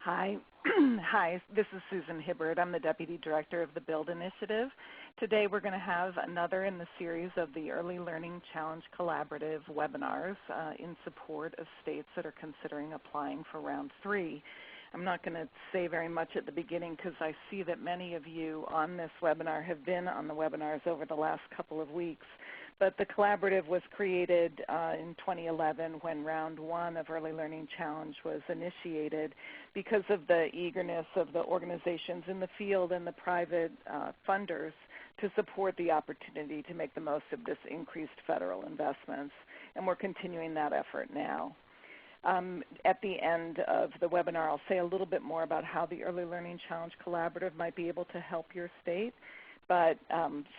Hi. Hi, this is Susan Hibbard. I'm the Deputy Director of the BUILD Initiative. Today we're going to have another in the series of the Early Learning Challenge Collaborative webinars in support of states that are considering applying for Round 3. I'm not going to say very much at the beginning because I see that many of you on this webinar have been on the webinars over the last couple of weeks. But the collaborative was created in 2011 when Round 1 of Early Learning Challenge was initiated because of the eagerness of the organizations in the field and the private funders to support the opportunity to make the most of this increased federal investments. And we're continuing that effort now. At the end of the webinar, I'll say a little bit more about how the Early Learning Challenge Collaborative might be able to help your state. But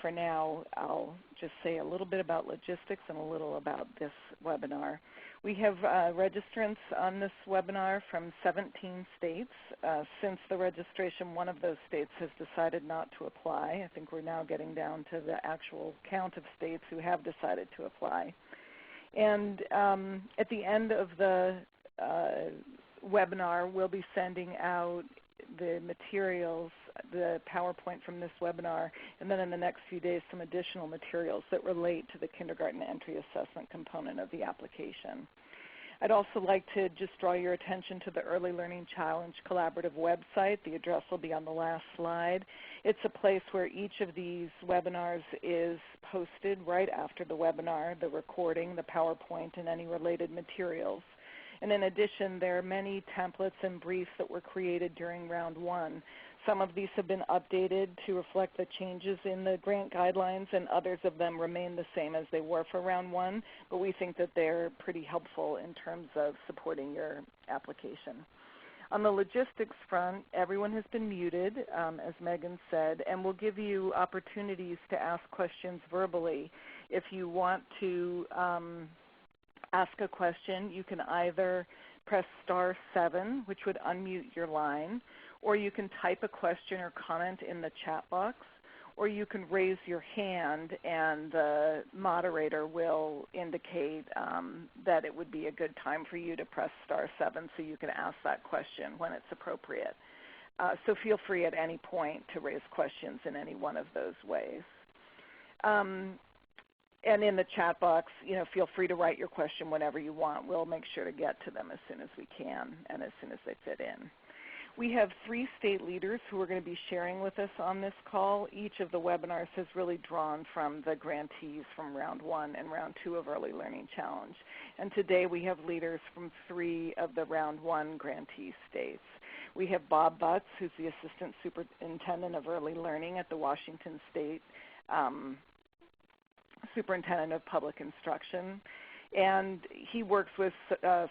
for now, I'll just say a little bit about logistics and a little about this webinar. We have registrants on this webinar from 17 states. Since the registration, one of those states has decided not to apply. I think we're now getting down to the actual count of states who have decided to apply. And at the end of the webinar, we'll be sending out the materials, the PowerPoint from this webinar, and then in the next few days some additional materials that relate to the kindergarten entry assessment component of the application. I'd also like to just draw your attention to the Early Learning Challenge Collaborative website. The address will be on the last slide. It's a place where each of these webinars is posted right after the webinar, the recording, the PowerPoint, and any related materials. And in addition, there are many templates and briefs that were created during Round 1. Some of these have been updated to reflect the changes in the grant guidelines, and others of them remain the same as they were for Round 1, but we think that they're pretty helpful in terms of supporting your application. On the logistics front, everyone has been muted, as Megan said, and we'll give you opportunities to ask questions verbally. If you want to ask a question, you can either press *7, which would unmute your line, or you can type a question or comment in the chat box, or you can raise your hand and the moderator will indicate that it would be a good time for you to press *7 so you can ask that question when it's appropriate. So feel free at any point to raise questions in any one of those ways. And in the chat box, feel free to write your question whenever you want. We'll make sure to get to them as soon as we can and as soon as they fit in. We have 3 state leaders who are going to be sharing with us on this call. Each of the webinars has really drawn from the grantees from Round 1 and Round 2 of Early Learning Challenge. And today we have leaders from 3 of the Round 1 grantee states. We have Bob Butts, who's the Assistant Superintendent of Early Learning at the Washington State Superintendent of Public Instruction. And he works with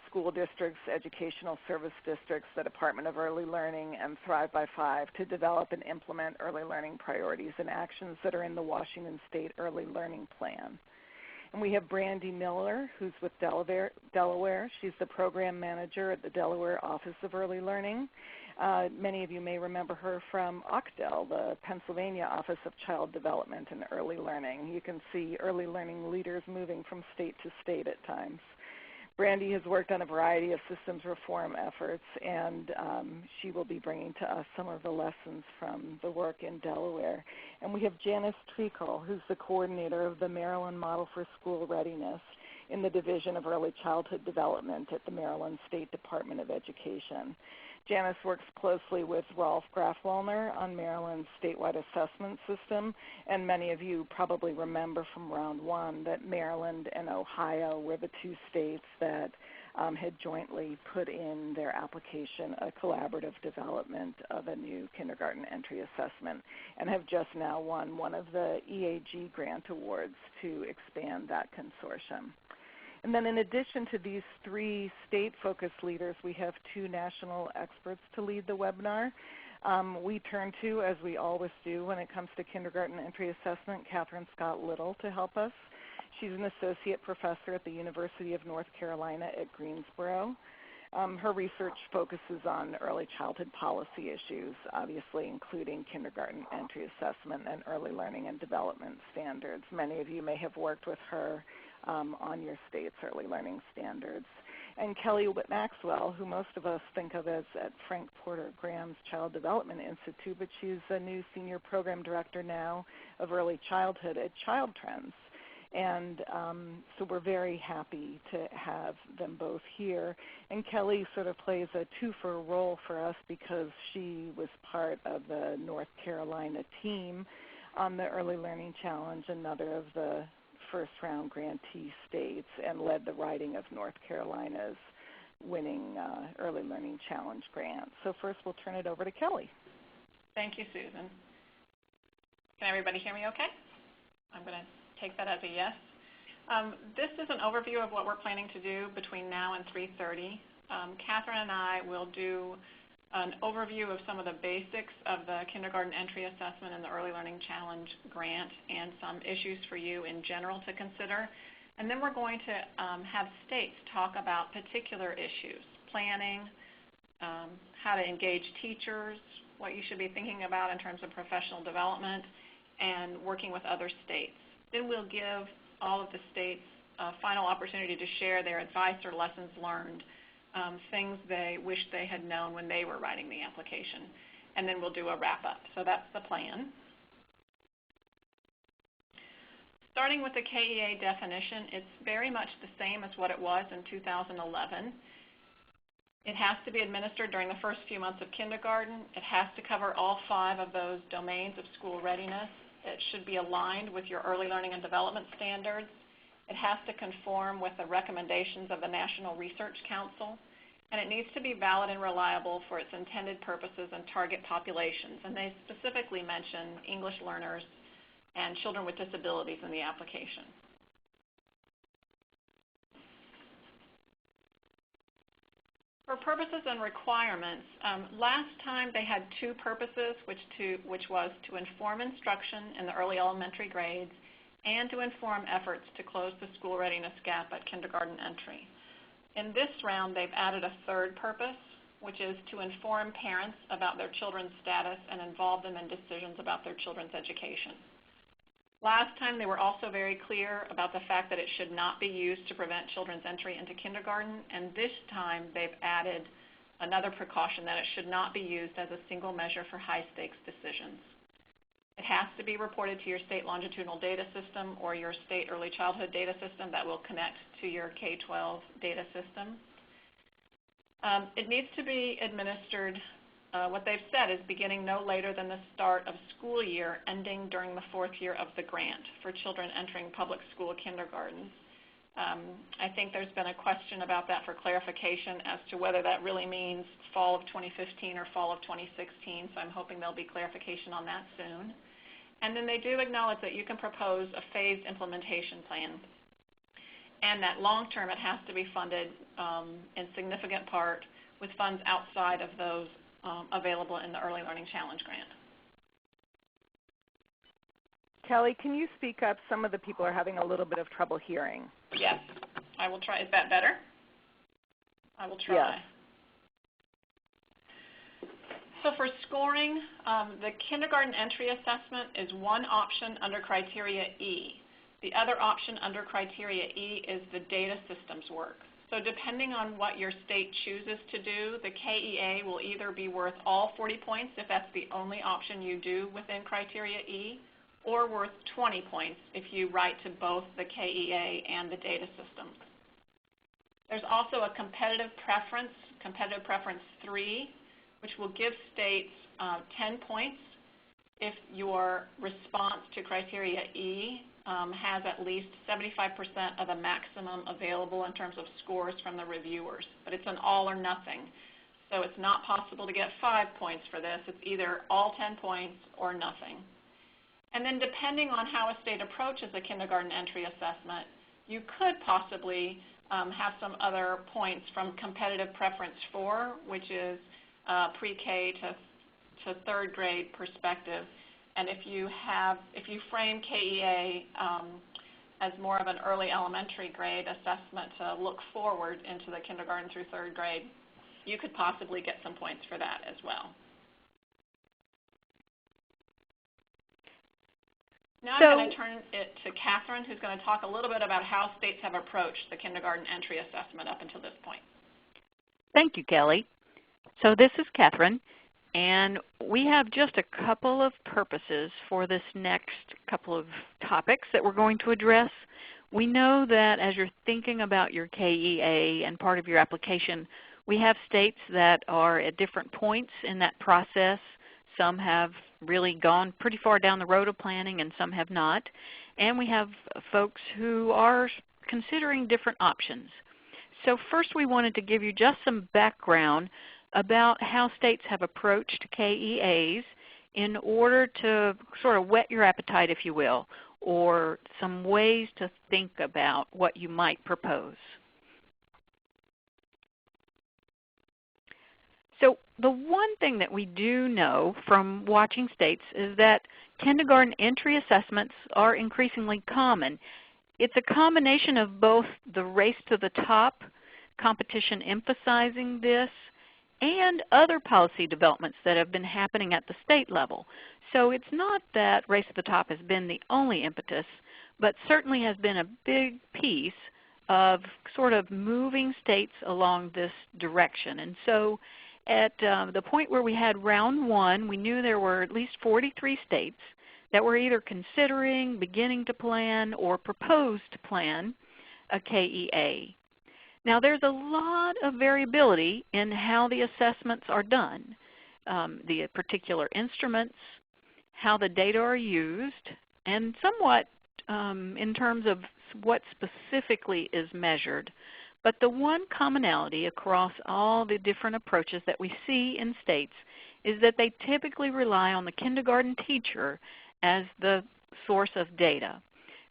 school districts, educational service districts, the Department of Early Learning, and Thrive by 5 to develop and implement early learning priorities and actions that are in the Washington State Early Learning Plan. And we have Brandy Miller, who's with Delaware. She's the program manager at the Delaware Office of Early Learning. Many of you may remember her from OCDEL, the Pennsylvania Office of Child Development and Early Learning. You can see early learning leaders moving from state to state at times. Brandy has worked on a variety of systems reform efforts, and she will be bringing to us some of the lessons from the work in Delaware. And we have Janice Treacle, who's the coordinator of the Maryland Model for School Readiness in the Division of Early Childhood Development at the Maryland State Department of Education. Janice works closely with Rolf Grafwallner on Maryland's statewide assessment system, and many of you probably remember from Round 1 that Maryland and Ohio were the 2 states that had jointly put in their application a collaborative development of a new kindergarten entry assessment and have just now won one of the EAG grant awards to expand that consortium. And then in addition to these 3 state-focused leaders, we have 2 national experts to lead the webinar. We turn to, as we always do when it comes to kindergarten entry assessment, Catherine Scott Little to help us. She's an associate professor at the University of North Carolina at Greensboro. Her research focuses on early childhood policy issues, obviously including kindergarten entry assessment and early learning and development standards. Many of you may have worked with her on your state's early learning standards. And Kelly Whitt-Maxwell, who most of us think of as at Frank Porter Graham's Child Development Institute, but she's a new Senior Program Director now of Early Childhood at Child Trends. And so we're very happy to have them both here. And Kelly sort of plays a two-for role for us because she was part of the North Carolina team on the Early Learning Challenge, another of the first-round grantee states, and led the writing of North Carolina's winning Early Learning Challenge grant. So first we'll turn it over to Kelly. Thank you, Susan. Can everybody hear me okay? I'm going to take that as a yes. This is an overview of what we're planning to do between now and 3:30. Catherine and I will do an overview of some of the basics of the kindergarten entry assessment and the Early Learning Challenge grant and some issues for you in general to consider. And then we're going to have states talk about particular issues, planning, how to engage teachers, what you should be thinking about in terms of professional development, and working with other states. Then we'll give all of the states a final opportunity to share their advice or lessons learned, things they wish they had known when they were writing the application. And then we'll do a wrap-up. So that's the plan. Starting with the KEA definition, it's very much the same as what it was in 2011. It has to be administered during the first few months of kindergarten. It has to cover all 5 of those domains of school readiness. It should be aligned with your early learning and development standards. It has to conform with the recommendations of the National Research Council. And it needs to be valid and reliable for its intended purposes and target populations. And they specifically mention English learners and children with disabilities in the application. For purposes and requirements, last time they had 2 purposes, which was to inform instruction in the early elementary grades and to inform efforts to close the school readiness gap at kindergarten entry. In this round, they've added a 3rd purpose, which is to inform parents about their children's status and involve them in decisions about their children's education. Last time, they were also very clear about the fact that it should not be used to prevent children's entry into kindergarten, and this time they've added another precaution that it should not be used as a single measure for high-stakes decisions. It has to be reported to your state longitudinal data system or your state early childhood data system that will connect to your K-12 data system. It needs to be administered, what they've said is beginning no later than the start of school year, ending during the 4th year of the grant for children entering public school kindergartens. I think there's been a question about that for clarification as to whether that really means fall of 2015 or fall of 2016, so I'm hoping there'll be clarification on that soon. And then they do acknowledge that you can propose a phased implementation plan, and that long term it has to be funded in significant part with funds outside of those available in the Early Learning Challenge grant. Kelly, can you speak up? Some of the people are having a little bit of trouble hearing. Yes, I will try. Is that better? I will try. Yes. So for scoring, the kindergarten entry assessment is one option under criteria E. The other option under criteria E is the data systems work. So depending on what your state chooses to do, the KEA will either be worth all 40 points if that's the only option you do within criteria E, or worth 20 points if you write to both the KEA and the data systems. There's also a competitive preference 3, which will give states 10 points if your response to criteria E has at least 75% of the maximum available in terms of scores from the reviewers. But it's an all or nothing. So it's not possible to get 5 points for this. It's either all 10 points or nothing. And then depending on how a state approaches a kindergarten entry assessment, you could possibly have some other points from competitive preference 4, which is pre-K to 3rd grade perspective. And if you frame KEA as more of an early elementary grade assessment to look forward into the kindergarten through 3rd grade, you could possibly get some points for that as well. Now I'm going to turn it to Catherine, who's going to talk a little bit about how states have approached the kindergarten entry assessment up until this point. Thank you, Kelly. So this is Catherine, and we have just a couple of purposes for this next couple of topics that we're going to address. We know that as you're thinking about your KEA and part of your application, we have states that are at different points in that process. Some have really gone pretty far down the road of planning and some have not. And we have folks who are considering different options. So first we wanted to give you just some background about how states have approached KEAs in order to sort of whet your appetite, if you will, or some ways to think about what you might propose. So the one thing that we do know from watching states is that kindergarten entry assessments are increasingly common. It's a combination of both the race to the top, competition emphasizing this, and other policy developments that have been happening at the state level. So it's not that race to the top has been the only impetus, but certainly has been a big piece of sort of moving states along this direction. And so at the point where we had round one, we knew there were at least 43 states that were either considering, beginning to plan, or proposed to plan a KEA. Now there's a lot of variability in how the assessments are done, the particular instruments, how the data are used, and somewhat in terms of what specifically is measured. But the one commonality across all the different approaches that we see in states is that they typically rely on the kindergarten teacher as the source of data,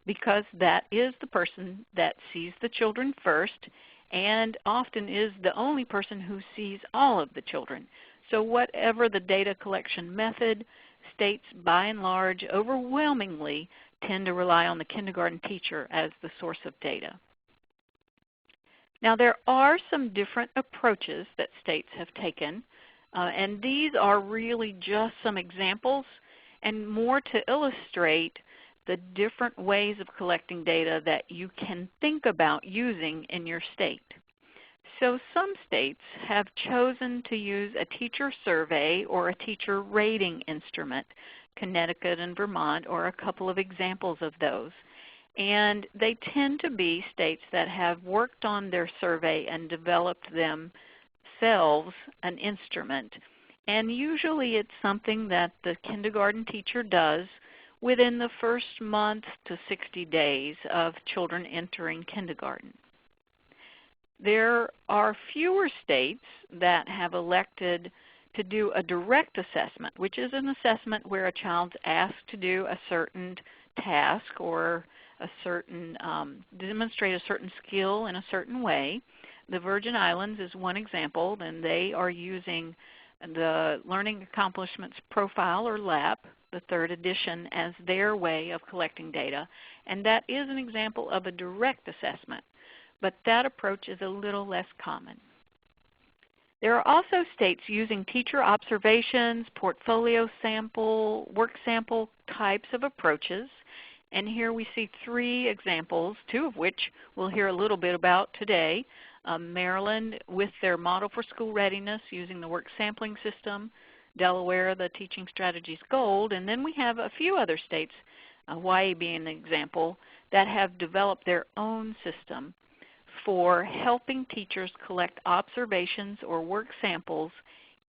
because that is the person that sees the children first and often is the only person who sees all of the children. So whatever the data collection method, states by and large overwhelmingly tend to rely on the kindergarten teacher as the source of data. Now there are some different approaches that states have taken, and these are really just some examples and more to illustrate the different ways of collecting data that you can think about using in your state. So some states have chosen to use a teacher survey or a teacher rating instrument. Connecticut and Vermont are a couple of examples of those. And they tend to be states that have worked on their survey and developed themselves an instrument. And usually it's something that the kindergarten teacher does within the first month to 60 days of children entering kindergarten. There are fewer states that have elected to do a direct assessment, which is an assessment where a child's asked to do a certain task or a certain demonstrate a certain skill in a certain way. The Virgin Islands is one example, and they are using the Learning Accomplishments Profile, or LAP, the third edition, as their way of collecting data. And that is an example of a direct assessment, but that approach is a little less common. There are also states using teacher observations, portfolio sample, work sample types of approaches. And here we see three examples, two of which we'll hear a little bit about today. Maryland with their Model for School Readiness using the work sampling system, Delaware, the Teaching Strategies Gold, and then we have a few other states, Hawaii being an example, that have developed their own system for helping teachers collect observations or work samples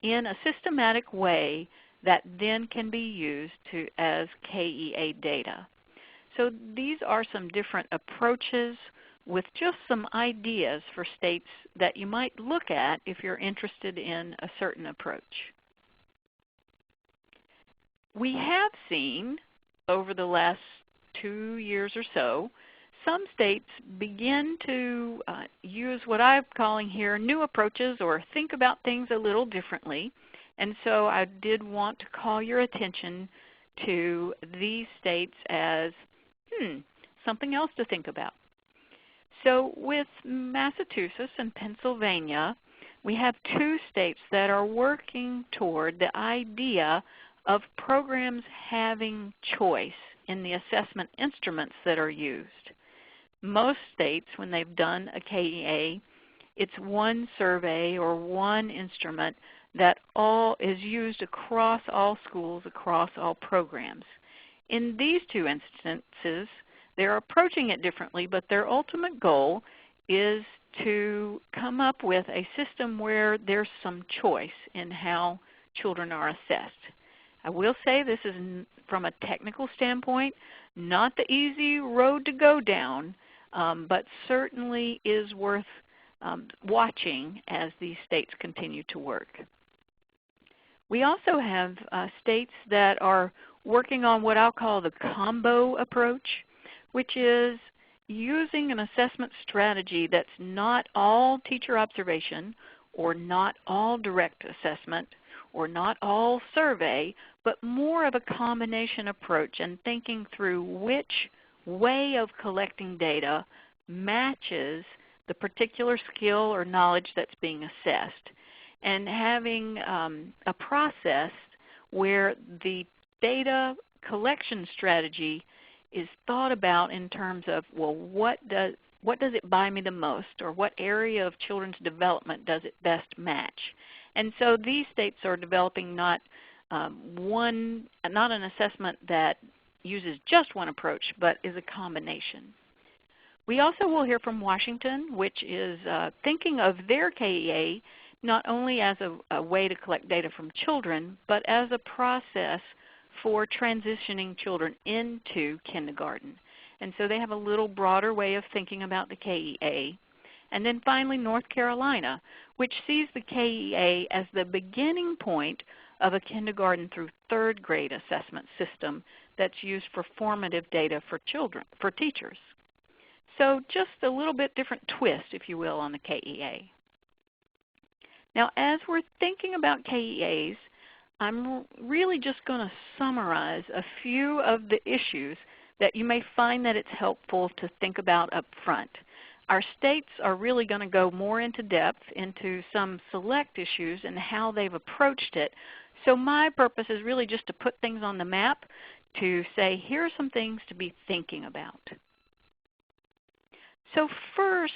in a systematic way that then can be used as KEA data. So these are some different approaches with just some ideas for states that you might look at if you're interested in a certain approach. We have seen over the last 2 years or so, some states begin to use what I'm calling here new approaches, or think about things a little differently. And so I did want to call your attention to these states as something else to think about. So with Massachusetts and Pennsylvania, we have two states that are working toward the idea of programs having choice in the assessment instruments that are used. Most states, when they've done a KEA, It's one survey or one instrument that is used across all schools, across all programs. In these two instances, they're approaching it differently, but their ultimate goal is to come up with a system where there's some choice in how children are assessed. I will say this is, from a technical standpoint, not the easy road to go down, but certainly is worth watching as these states continue to work. We also have states that are working on what I'll call the combo approach, which is using an assessment strategy that's not all teacher observation or not all direct assessment or not all survey, but more of a combination approach and thinking through which way of collecting data matches the particular skill or knowledge that's being assessed, and having a process where the data collection strategy is thought about in terms of, well, what does it buy me the most, or what area of children's development does it best match? And so these states are developing not an assessment that uses just one approach, but is a combination. We also will hear from Washington, which is thinking of their KEA not only as a way to collect data from children, but as a process for transitioning children into kindergarten. And so they have a little broader way of thinking about the KEA. And then finally, North Carolina, which sees the KEA as the beginning point of a kindergarten through third grade assessment system that's used for formative data for teachers. So just a little bit different twist, if you will, on the KEA. Now, as we're thinking about KEAs, I'm really just going to summarize a few of the issues that you may find that it's helpful to think about up front. Our states are really going to go more into depth into some select issues and how they've approached it. So my purpose is really just to put things on the map to say, here are some things to be thinking about. So first,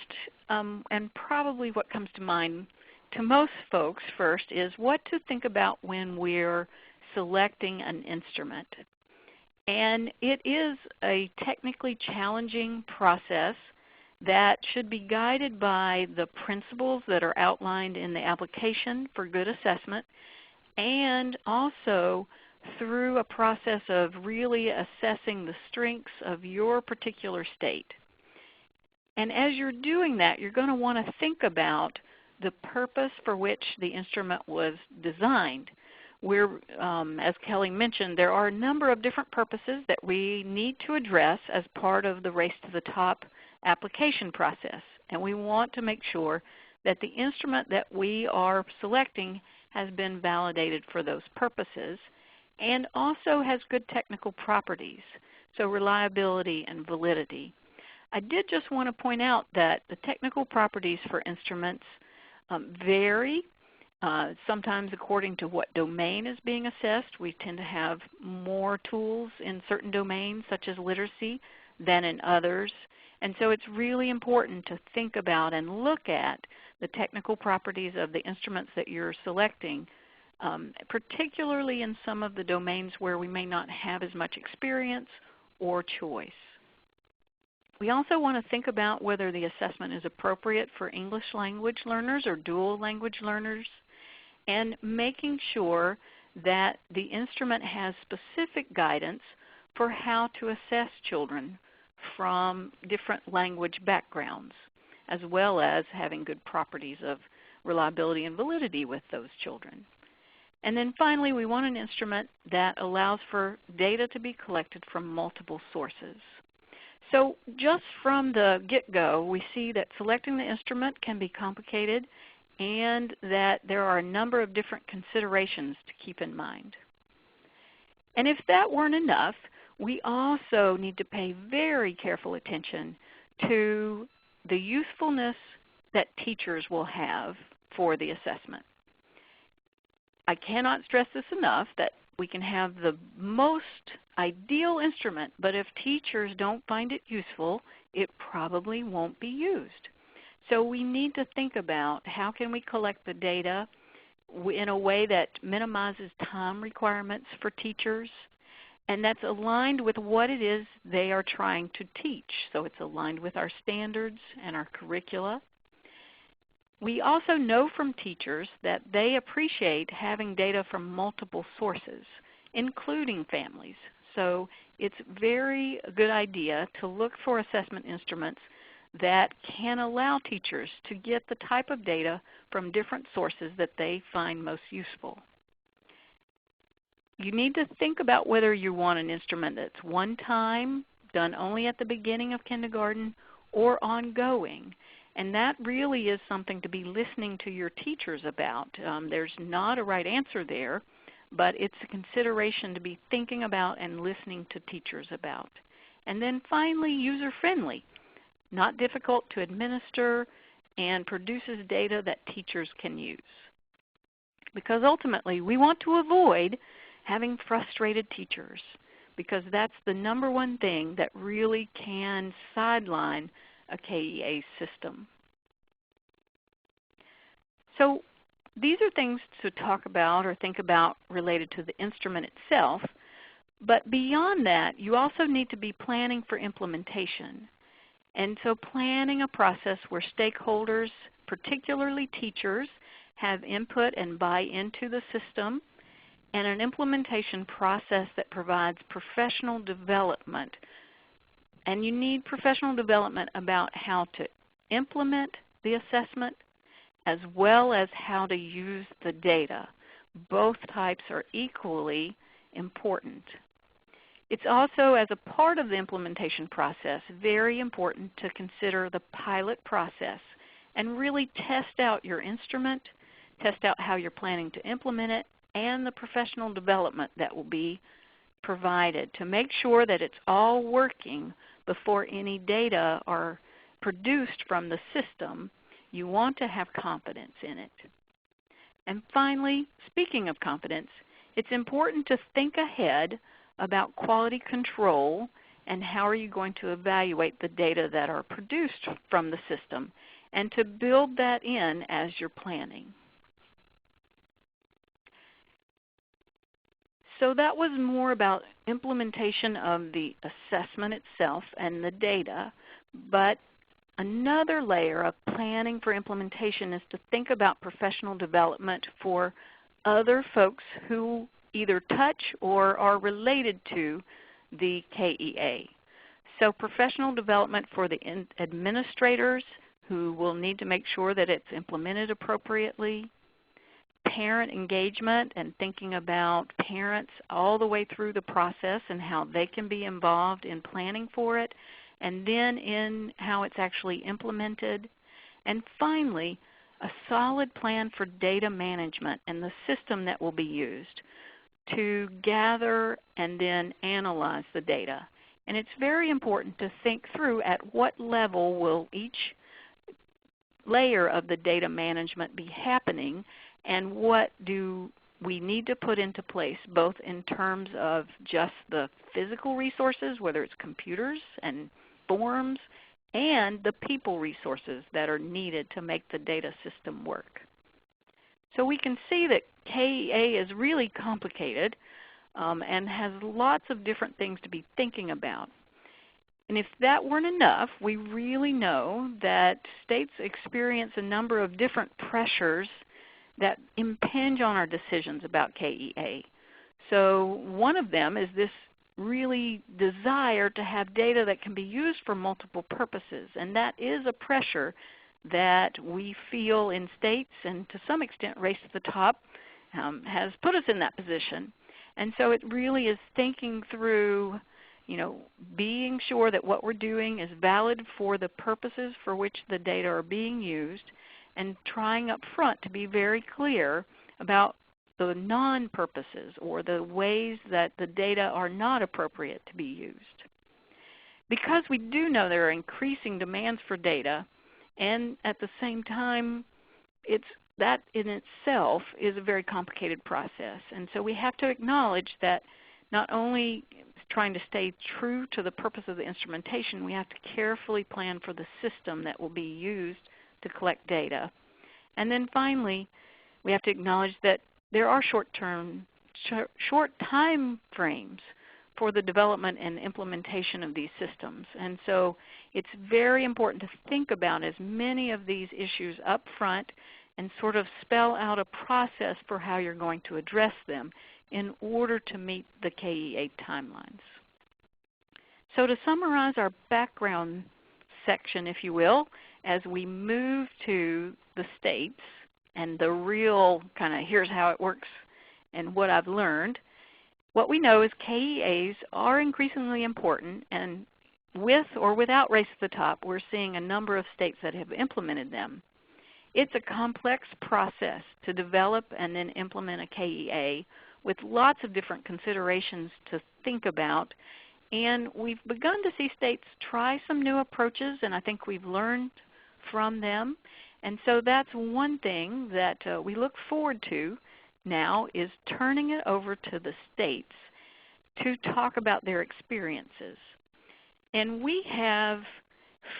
and probably what comes to mind to most folks first, is what to think about when we're selecting an instrument. And it is a technically challenging process that should be guided by the principles that are outlined in the application for good assessment, and also through a process of really assessing the strengths of your particular state. And as you're doing that, you're going to want to think about the purpose for which the instrument was designed. As Kelly mentioned, there are a number of different purposes that we need to address as part of the Race to the Top application process. And we want to make sure that the instrument that we are selecting has been validated for those purposes and also has good technical properties, so reliability and validity. I did just want to point out that the technical properties for instruments vary, sometimes according to what domain is being assessed. We tend to have more tools in certain domains, such as literacy, than in others. And so it's really important to think about and look at the technical properties of the instruments that you're selecting, particularly in some of the domains where we may not have as much experience or choice. We also want to think about whether the assessment is appropriate for English language learners or dual language learners, and making sure that the instrument has specific guidance for how to assess children from different language backgrounds, as well as having good properties of reliability and validity with those children. And then finally, we want an instrument that allows for data to be collected from multiple sources. So just from the get-go, we see that selecting the instrument can be complicated and that there are a number of different considerations to keep in mind. And if that weren't enough, we also need to pay very careful attention to the usefulness that teachers will have for the assessment. I cannot stress this enough, that we can have the most ideal instrument, but if teachers don't find it useful, it probably won't be used. So we need to think about how can we collect the data in a way that minimizes time requirements for teachers, and that's aligned with what it is they are trying to teach. So it's aligned with our standards and our curricula. We also know from teachers that they appreciate having data from multiple sources, including families. So it's a very good idea to look for assessment instruments that can allow teachers to get the type of data from different sources that they find most useful. You need to think about whether you want an instrument that's one time, done only at the beginning of kindergarten, or ongoing. And that really is something to be listening to your teachers about. There's not a right answer there, but it's a consideration to be thinking about and listening to teachers about. And then finally, user-friendly. Not difficult to administer, and produces data that teachers can use. Because ultimately, we want to avoid having frustrated teachers, because that's the number one thing that really can sideline a KEA system. So these are things to talk about or think about related to the instrument itself, but beyond that, you also need to be planning for implementation. And so planning a process where stakeholders, particularly teachers, have input and buy into the system, and an implementation process that provides professional development. And you need professional development about how to implement the assessment as well as how to use the data. Both types are equally important. It's also, as a part of the implementation process, very important to consider the pilot process and really test out your instrument, test out how you're planning to implement it, and the professional development that will be provided to make sure that it's all working before any data are produced from the system. You want to have confidence in it. And finally, speaking of confidence, it's important to think ahead about quality control and how are you going to evaluate the data that are produced from the system, and to build that in as you're planning. So that was more about implementation of the assessment itself and the data, but another layer of planning for implementation is to think about professional development for other folks who either touch or are related to the KEA. So professional development for the administrators who will need to make sure that it's implemented appropriately, parent engagement and thinking about parents all the way through the process and how they can be involved in planning for it, and then in how it's actually implemented. And finally, a solid plan for data management and the system that will be used to gather and then analyze the data. And it's very important to think through at what level will each layer of the data management be happening, and what do we need to put into place, both in terms of just the physical resources, whether it's computers and forms, and the people resources that are needed to make the data system work. So we can see that KEA is really complicated and has lots of different things to be thinking about. And if that weren't enough, we really know that states experience a number of different pressures that impinge on our decisions about KEA. So one of them is this really desire to have data that can be used for multiple purposes, and that is a pressure that we feel in states, and to some extent Race to the Top has put us in that position. And so it really is thinking through, being sure that what we're doing is valid for the purposes for which the data are being used, and trying up front to be very clear about the non-purposes or the ways that the data are not appropriate to be used. Because we do know there are increasing demands for data, and at the same time, that in itself is a very complicated process. And so we have to acknowledge that not only trying to stay true to the purpose of the instrumentation, we have to carefully plan for the system that will be used to collect data. And then finally, we have to acknowledge that there are short time frames for the development and implementation of these systems. And so it's very important to think about as many of these issues up front and sort of spell out a process for how you're going to address them in order to meet the KEA timelines. So to summarize our background section, if you will, as we move to the states and the real kind of here's how it works and what I've learned, what we know is KEAs are increasingly important, and with or without Race to the Top, we're seeing a number of states that have implemented them. It's a complex process to develop and then implement a KEA with lots of different considerations to think about. And we've begun to see states try some new approaches, and I think we've learned from them. And so that's one thing that we look forward to now, is turning it over to the states to talk about their experiences. And we have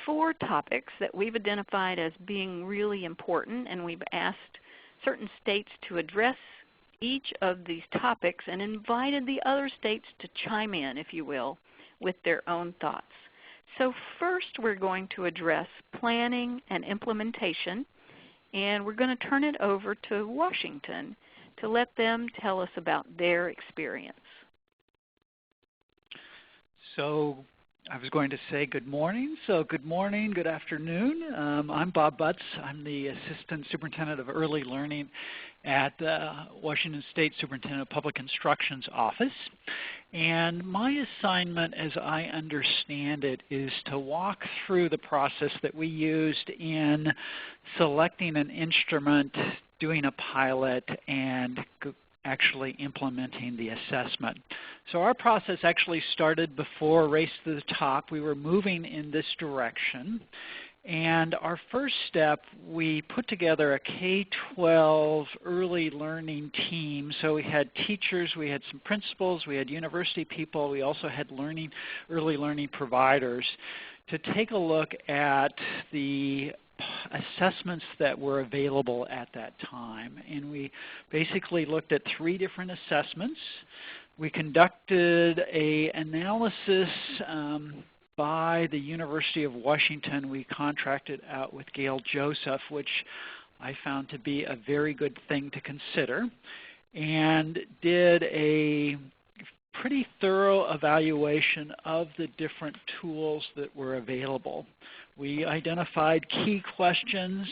4 topics that we've identified as being really important, and we've asked certain states to address each of these topics and invited the other states to chime in, if you will, with their own thoughts. So first we're going to address planning and implementation, and we're going to turn it over to Washington to let them tell us about their experience. So I was going to say good morning. So good morning, good afternoon. I'm Bob Butts. I'm the Assistant Superintendent of Early Learning at Washington State Superintendent of Public Instruction's office. And my assignment, as I understand it, is to walk through the process that we used in selecting an instrument, doing a pilot, and actually implementing the assessment. So our process actually started before Race to the Top. We were moving in this direction. And our first step, we put together a K-12 early learning team. So we had teachers, we had some principals, we had university people, we also had early learning providers to take a look at the assessments that were available at that time. And we basically looked at 3 different assessments. We conducted an analysis by the University of Washington. We contracted out with Gail Joseph, which I found to be a very good thing to consider, and did a pretty thorough evaluation of the different tools that were available. We identified key questions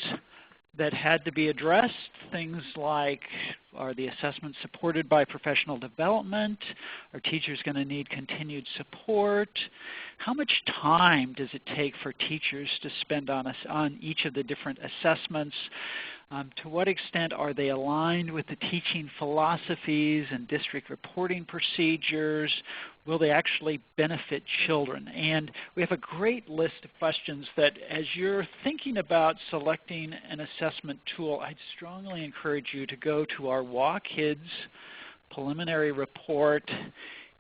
that had to be addressed, things like, are the assessments supported by professional development? Are teachers going to need continued support? How much time does it take for teachers to spend on each of the different assessments? To what extent are they aligned with the teaching philosophies and district reporting procedures? Will they actually benefit children? And we have a great list of questions that, as you're thinking about selecting an assessment tool, I'd strongly encourage you to go to our WA-KIDS preliminary report.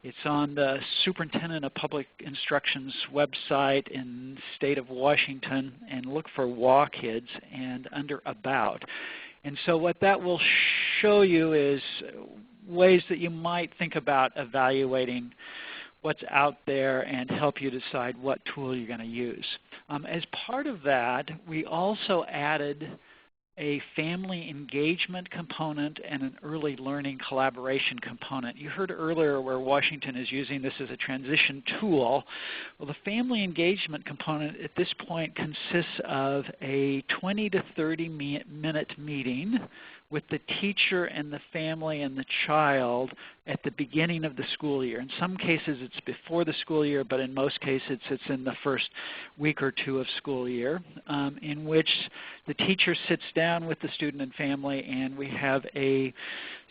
It's on the Superintendent of Public Instruction's website in the state of Washington, and look for WA-KIDS and under About. And so what that will show you is ways that you might think about evaluating what's out there and help you decide what tool you're going to use. As part of that, we also added a family engagement component and an early learning collaboration component. You heard earlier where Washington is using this as a transition tool. Well, the family engagement component at this point consists of a 20 to 30 minute meeting with the teacher and the family and the child at the beginning of the school year. In some cases it's before the school year, but in most cases it's in the first week or 2 of school year, in which the teacher sits down with the student and family, and we have a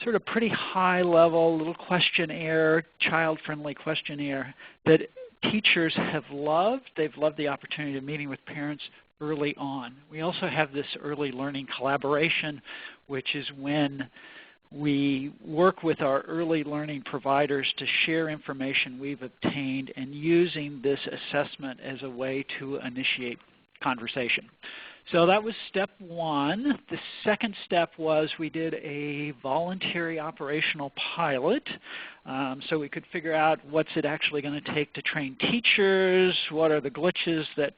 sort of pretty high level little questionnaire, child-friendly questionnaire that teachers have loved. They've loved the opportunity of meeting with parents early on. We also have this early learning collaboration, which is when we work with our early learning providers to share information we've obtained and using this assessment as a way to initiate conversation. So that was step one. The second step was we did a voluntary operational pilot. So we could figure out what's it actually going to take to train teachers, what are the glitches that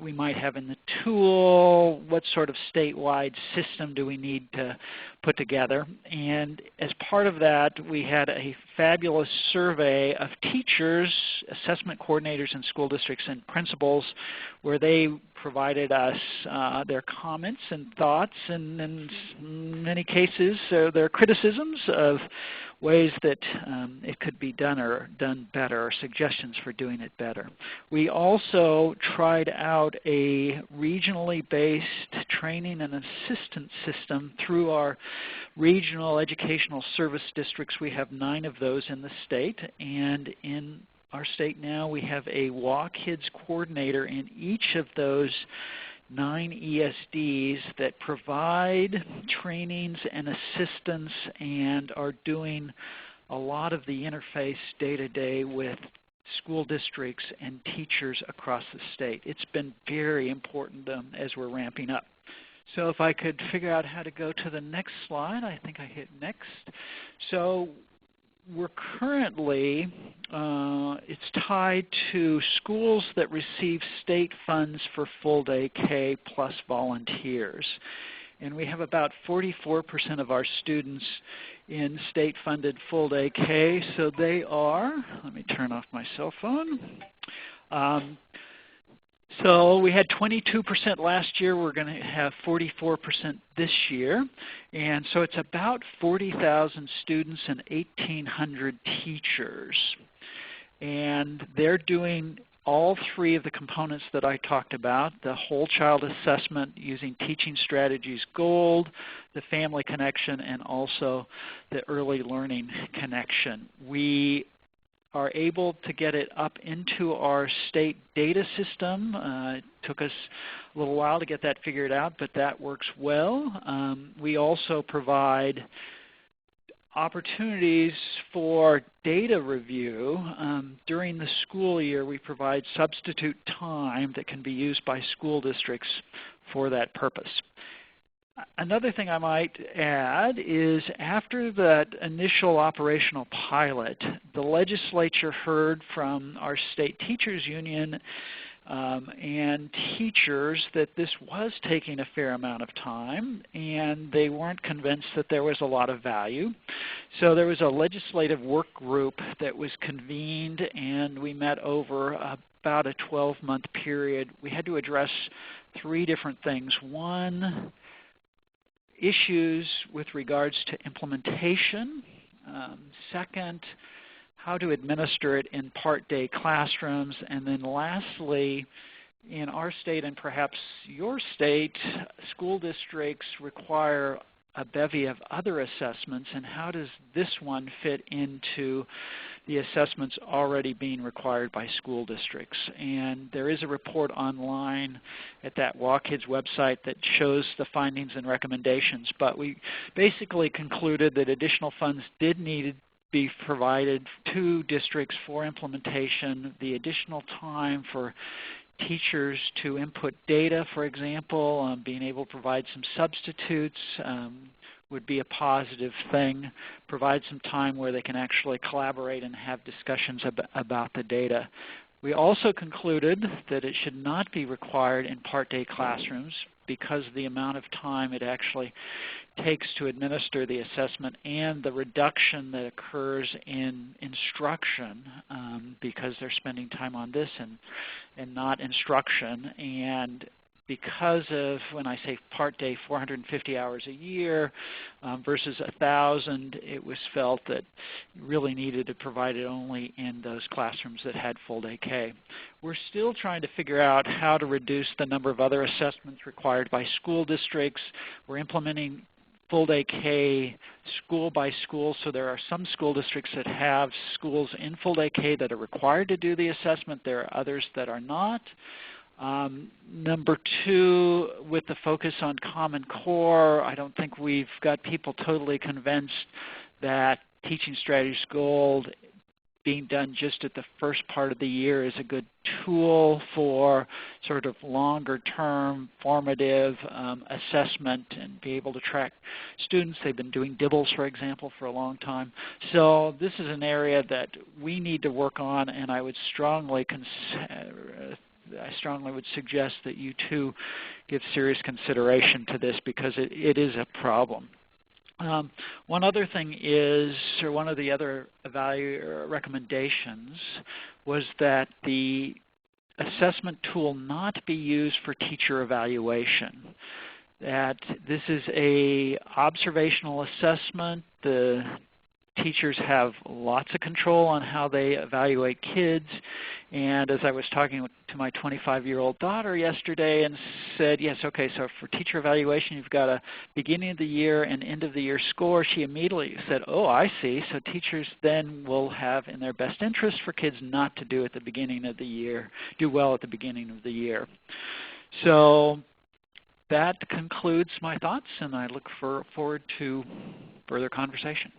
we might have in the tool, what sort of statewide system do we need to put together. And as part of that, we had a fabulous survey of teachers, assessment coordinators in school districts, and principals, where they provided us their comments and thoughts, and in many cases their criticisms of ways that it could be done or done better, or suggestions for doing it better. We also tried out a regionally based training and assistance system through our regional educational service districts. We have 9 of those in the state, and in our state now we have a WA-KIDS coordinator in each of those 9 ESDs that provide trainings and assistance and are doing a lot of the interface day-to-day with school districts and teachers across the state. It's been very important as we're ramping up. So if I could figure out how to go to the next slide, I think I hit next. So we're currently, it's tied to schools that receive state funds for full-day K plus volunteers. And we have about 44% of our students in state-funded full-day K. So they are, let me turn off my cell phone. So we had 22% last year. We're going to have 44% this year. And so it's about 40,000 students and 1,800 teachers. And they're doing all 3 of the components that I talked about, the whole child assessment using Teaching Strategies Gold, the family connection, and also the early learning connection. We are able to get it up into our state data system. It took us a little while to get that figured out, but that works well. We also provide opportunities for data review. During the school year, we provide substitute time that can be used by school districts for that purpose. Another thing I might add is after that initial operational pilot, the legislature heard from our state teachers union and teachers that this was taking a fair amount of time, and they weren't convinced that there was a lot of value. So there was a legislative work group that was convened, and we met over about a 12-month period. We had to address 3 different things. One, issues with regards to implementation. Second, how to administer it in part-day classrooms. And then lastly, in our state and perhaps your state, school districts require a bevy of other assessments, and how does this one fit into the assessments already being required by school districts? And there is a report online at that WA-KIDS website that shows the findings and recommendations, but we basically concluded that additional funds did need to be provided to districts for implementation. The additional time for teachers to input data, for example, being able to provide some substitutes would be a positive thing. Provide some time where they can actually collaborate and have discussions about the data. We also concluded that it should not be required in part-day classrooms because of the amount of time it actually takes to administer the assessment and the reduction that occurs in instruction because they're spending time on this and not instruction. And because of, when I say part-day, 450 hours a year versus 1,000, it was felt that you really needed to provide it only in those classrooms that had full-day K. We're still trying to figure out how to reduce the number of other assessments required by school districts. We're implementing full-day K school by school, so there are some school districts that have schools in full-day K that are required to do the assessment. There are others that are not. Number 2, with the focus on Common Core, I don't think we've got people totally convinced that Teaching Strategies Gold being done just at the first part of the year is a good tool for sort of longer-term formative assessment and be able to track students. They've been doing dibbles, for example, for a long time. So this is an area that we need to work on, and I would strongly would suggest that you too give serious consideration to this because it is a problem. One other thing is, or one of the other recommendations was that the assessment tool not be used for teacher evaluation. That this is a observational assessment. The teachers have lots of control on how they evaluate kids. And as I was talking to my 25-year-old daughter yesterday and said, yes, okay, so for teacher evaluation you've got a beginning of the year and end of the year score, she immediately said, oh, I see. So teachers then will have in their best interest for kids not to do at the beginning of the year, do well at the beginning of the year. So that concludes my thoughts, and I look forward to further conversation.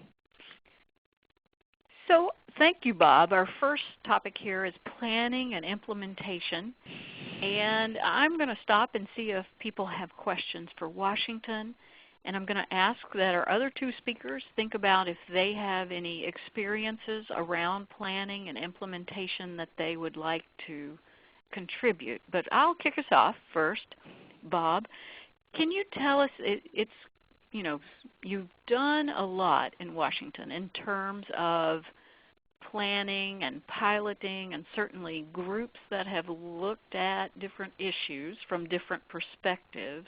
So thank you, Bob. Our first topic here is planning and implementation. And I'm going to stop and see if people have questions for Washington. And I'm going to ask that our other two speakers think about if they have any experiences around planning and implementation that they would like to contribute. But I'll kick us off first. Bob, can you tell us, you've done a lot in Washington in terms of planning and piloting, and certainly groups that have looked at different issues from different perspectives.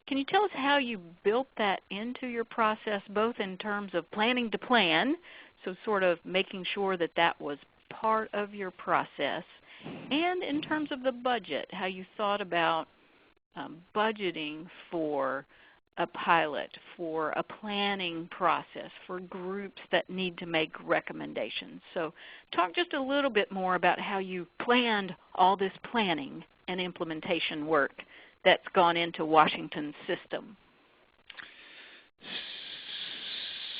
Can you tell us how you built that into your process, both in terms of planning to plan, so sort of making sure that that was part of your process, and in terms of the budget, how you thought about budgeting for a pilot, for a planning process, for groups that need to make recommendations. So talk just a little bit more about how you planned all this planning and implementation work that's gone into Washington's system.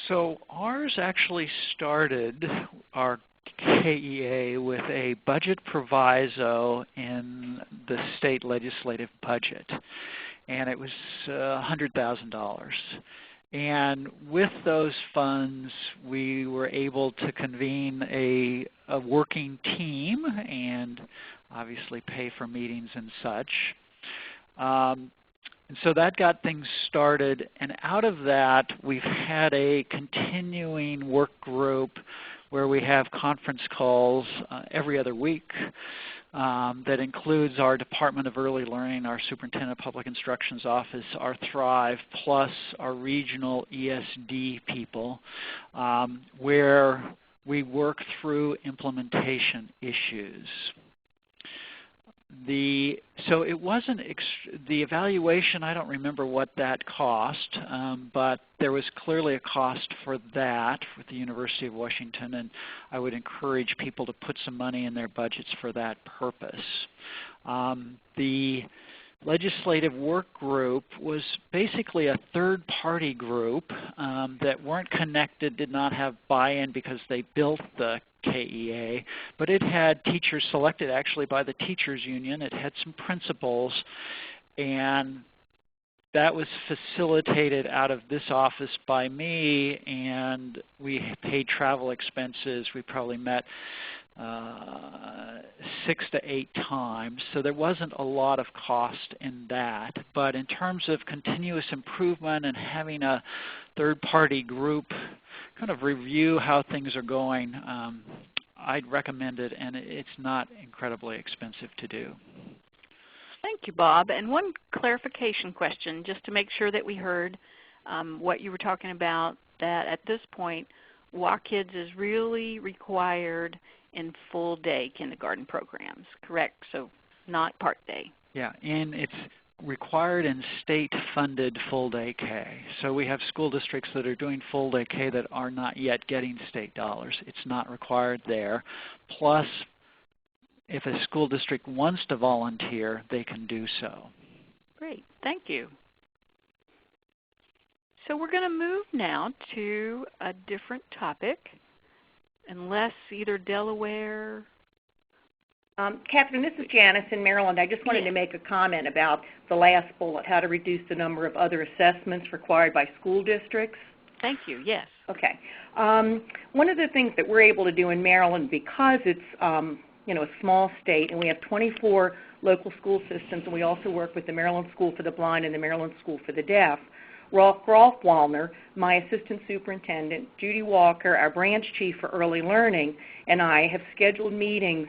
So ours actually started, our KEA, with a budget proviso in the state legislative budget. And it was $100,000. And with those funds, we were able to convene a working team and obviously pay for meetings and such. And so that got things started. And out of that, we've had a continuing work group where we have conference calls every other week. That includes our Department of Early Learning, our Superintendent of Public Instruction's office, our Thrive, plus our regional ESD people, where we work through implementation issues. So it wasn't the evaluation, I don't remember what that cost, but there was clearly a cost for that with the University of Washington, and I would encourage people to put some money in their budgets for that purpose. The legislative work group was basically a third-party group that weren't connected, did not have buy-in because they built the KEA, but it had teachers selected actually by the teachers union. It had some principals, and that was facilitated out of this office by me, and we paid travel expenses. We probably met 6 to 8 times, so there wasn't a lot of cost in that. But in terms of continuous improvement and having a third-party group kind of review how things are going, I'd recommend it, and it's not incredibly expensive to do. Thank you, Bob. And one clarification question, just to make sure that we heard what you were talking about, that at this point, WAKids is really required in full-day kindergarten programs, correct? So not part-day. Yeah, and it's required in state-funded full-day K. So we have school districts that are doing full-day K that are not yet getting state dollars. It's not required there. Plus, if a school district wants to volunteer, they can do so. Great, thank you. So we're going to move now to a different topic. unless either Delaware. Catherine, this is Janice in Maryland. I just wanted to make a comment about the last bullet, how to reduce the number of other assessments required by school districts. Thank you, yes. Okay. One of the things that we're able to do in Maryland, because it's a small state and we have 24 local school systems, and we also work with the Maryland School for the Blind and the Maryland School for the Deaf, Rolf Wallner, my assistant superintendent, Judy Walker, our branch chief for early learning, and I have scheduled meetings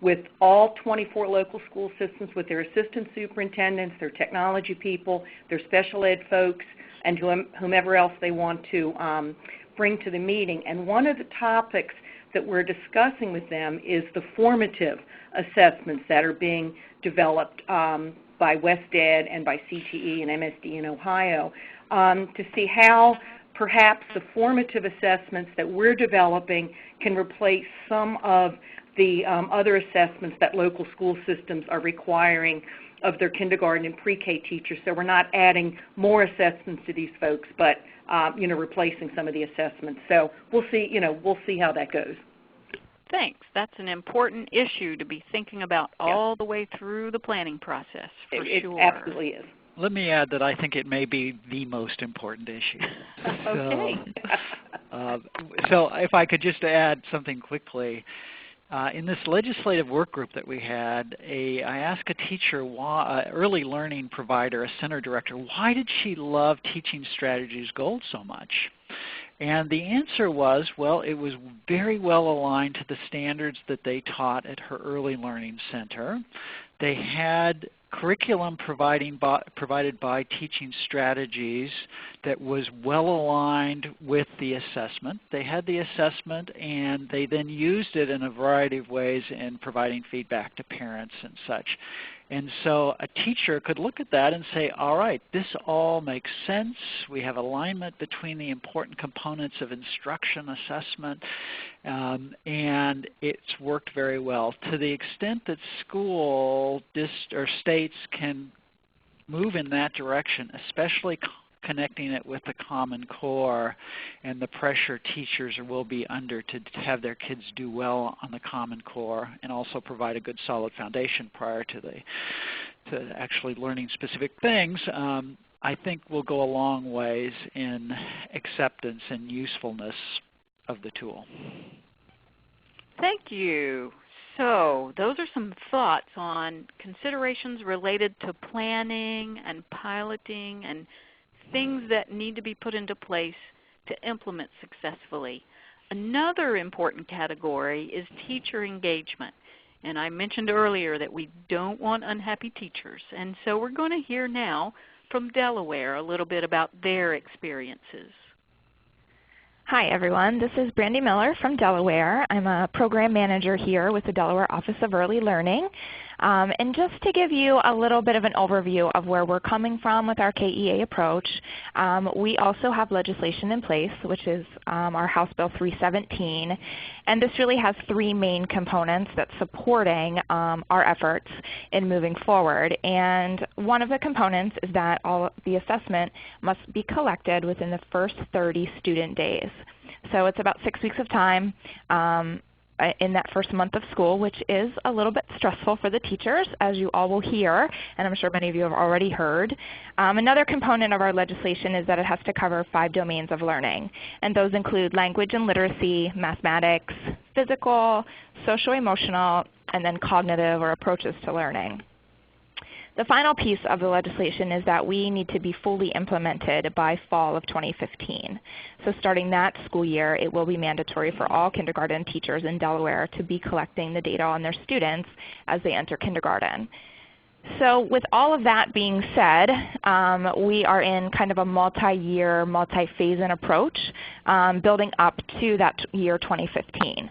with all 24 local school systems, with their assistant superintendents, their technology people, their special ed folks, and whomever else they want to bring to the meeting. And one of the topics that we're discussing with them is the formative assessments that are being developed by WestEd and by CTE and MSD in Ohio, to see how perhaps the formative assessments that we're developing can replace some of the other assessments that local school systems are requiring of their kindergarten and pre-K teachers. So we're not adding more assessments to these folks, but replacing some of the assessments. So we'll see how that goes. Thanks. That's an important issue to be thinking about all the way through the planning process, for sure. It absolutely is. Let me add that I think it may be the most important issue. Okay. So if I could just add something quickly. In this legislative work group that we had, I asked a teacher, early learning provider, a center director, why did she love Teaching Strategies Gold so much? And the answer was, well, it was very well aligned to the standards that they taught at her early learning center. They had curriculum provided by Teaching Strategies that was well aligned with the assessment. They had the assessment and they then used it in a variety of ways in providing feedback to parents and such. And so a teacher could look at that and say, all right, this all makes sense. We have alignment between the important components of instruction, assessment, and it's worked very well. To the extent that school or states can move in that direction, especially connecting it with the Common Core and the pressure teachers will be under to have their kids do well on the Common Core and also provide a good solid foundation prior to actually learning specific things, I think will go a long ways in acceptance and usefulness of the tool. Thank you. So those are some thoughts on considerations related to planning and piloting and things that need to be put into place to implement successfully. Another important category is teacher engagement. And I mentioned earlier that we don't want unhappy teachers. And so we're going to hear now from Delaware a little bit about their experiences. Hi everyone, this is Brandy Miller from Delaware. I'm a program manager here with the Delaware Office of Early Learning. And just to give you a little bit of an overview of where we're coming from with our KEA approach, we also have legislation in place, which is our House Bill 317. And this really has three main components that's supporting our efforts in moving forward. And one of the components is that all of the assessment must be collected within the first 30 student days. So it's about 6 weeks of time in that first month of school, which is a little bit stressful for the teachers, as you all will hear, and I'm sure many of you have already heard. Another component of our legislation is that it has to cover 5 domains of learning, and those include language and literacy, mathematics, physical, social-emotional, and then cognitive or approaches to learning. The final piece of the legislation is that we need to be fully implemented by fall of 2015. So starting that school year, it will be mandatory for all kindergarten teachers in Delaware to be collecting the data on their students as they enter kindergarten. So with all of that being said, we are in kind of a multi-year, multi-phase approach building up to that year 2015.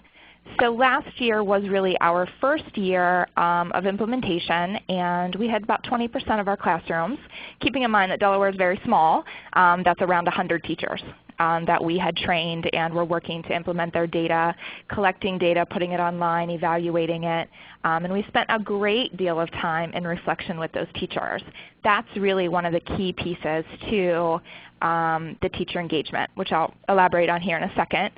So last year was really our first year of implementation, and we had about 20% of our classrooms, keeping in mind that Delaware is very small. That's around 100 teachers that we had trained and were working to implement their data, collecting data, putting it online, evaluating it. And we spent a great deal of time in reflection with those teachers. that's really one of the key pieces to the teacher engagement, which I'll elaborate on here in a second.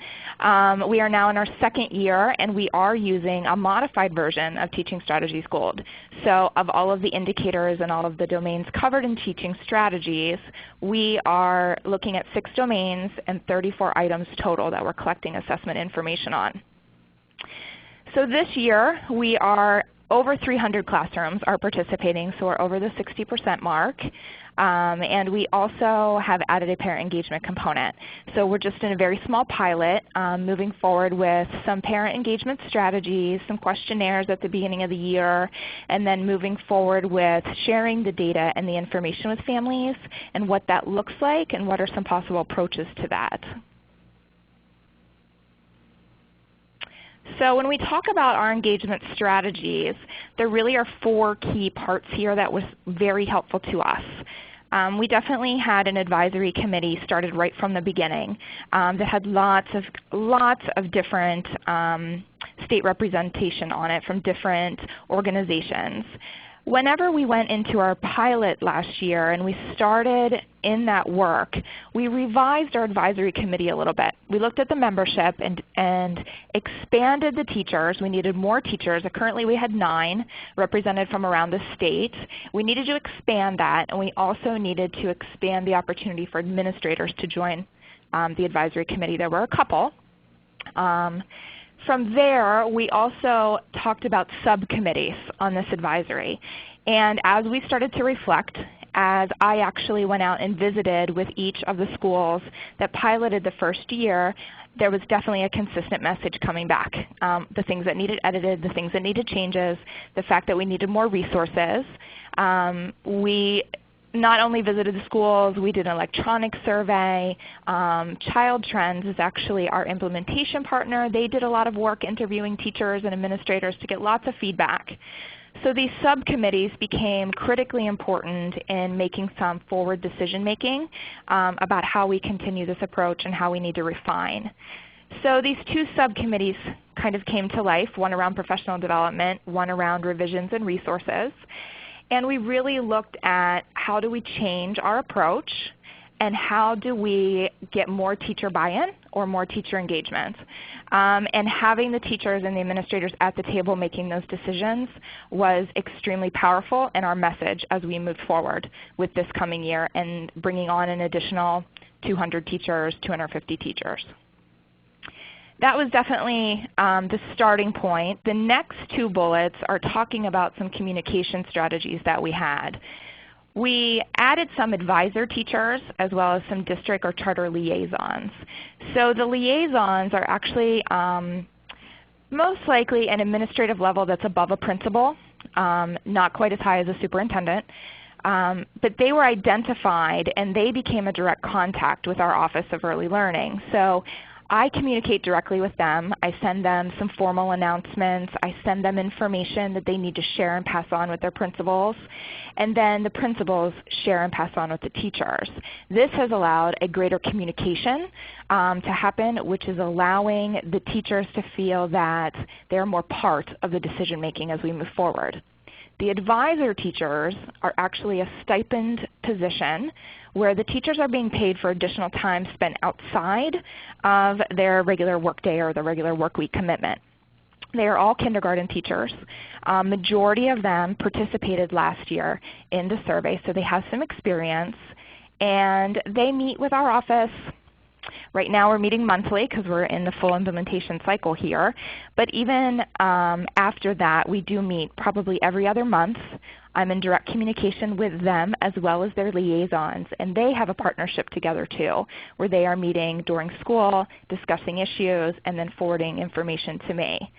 We are now in our second year, and we are using a modified version of Teaching Strategies Gold. So of all of the indicators and all of the domains covered in Teaching Strategies, we are looking at 6 domains and 34 items total that we're collecting assessment information on. So this year, we are over 300 classrooms are participating, so we're over the 60% mark. And we also have added a parent engagement component. So we're just in a very small pilot, moving forward with some parent engagement strategies, some questionnaires at the beginning of the year, and then moving forward with sharing the data and the information with families and what that looks like and what are some possible approaches to that. So when we talk about our engagement strategies, there really are 4 key parts here that was very helpful to us. We definitely had an advisory committee started right from the beginning that had lots of different state representation on it from different organizations. Whenever we went into our pilot last year and we started in that work, we revised our advisory committee a little bit. We looked at the membership and expanded the teachers. We needed more teachers. Currently we had 9 represented from around the state. We needed to expand that, and we also needed to expand the opportunity for administrators to join the advisory committee. There were a couple. From there, we also talked about subcommittees on this advisory. And as we started to reflect, as I actually went out and visited with each of the schools that piloted the first year, there was definitely a consistent message coming back. The things that needed edited, the things that needed changes, the fact that we needed more resources. We not only visited the schools, we did an electronic survey. Child Trends is actually our implementation partner. They did a lot of work interviewing teachers and administrators to get lots of feedback. So these subcommittees became critically important in making some forward decision making about how we continue this approach and how we need to refine. So these 2 subcommittees kind of came to life, one around professional development, one around revisions and resources. And we really looked at how do we change our approach and how do we get more teacher buy-in or more teacher engagement. And having the teachers and the administrators at the table making those decisions was extremely powerful in our message as we moved forward with this coming year and bringing on an additional 200 teachers, 250 teachers. That was definitely the starting point. The next 2 bullets are talking about some communication strategies that we had. We added some advisor teachers as well as some district or charter liaisons. So the liaisons are actually most likely an administrative level that's above a principal, not quite as high as a superintendent. But they were identified and they became a direct contact with our Office of Early Learning. So I communicate directly with them. I send them some formal announcements. I send them information that they need to share and pass on with their principals. And then the principals share and pass on with the teachers. This has allowed a greater communication to happen, which is allowing the teachers to feel that they're more part of the decision making as we move forward. The advisor teachers are actually a stipend position where the teachers are being paid for additional time spent outside of their regular workday or the regular work week commitment. They are all kindergarten teachers. Majority of them participated last year in the survey, so they have some experience. And they meet with our office. Right now we're meeting monthly because we're in the full implementation cycle here. But even after that, we do meet probably every other month. I'm in direct communication with them as well as their liaisons. And they have a partnership together too, where they are meeting during school, discussing issues, and then forwarding information to me.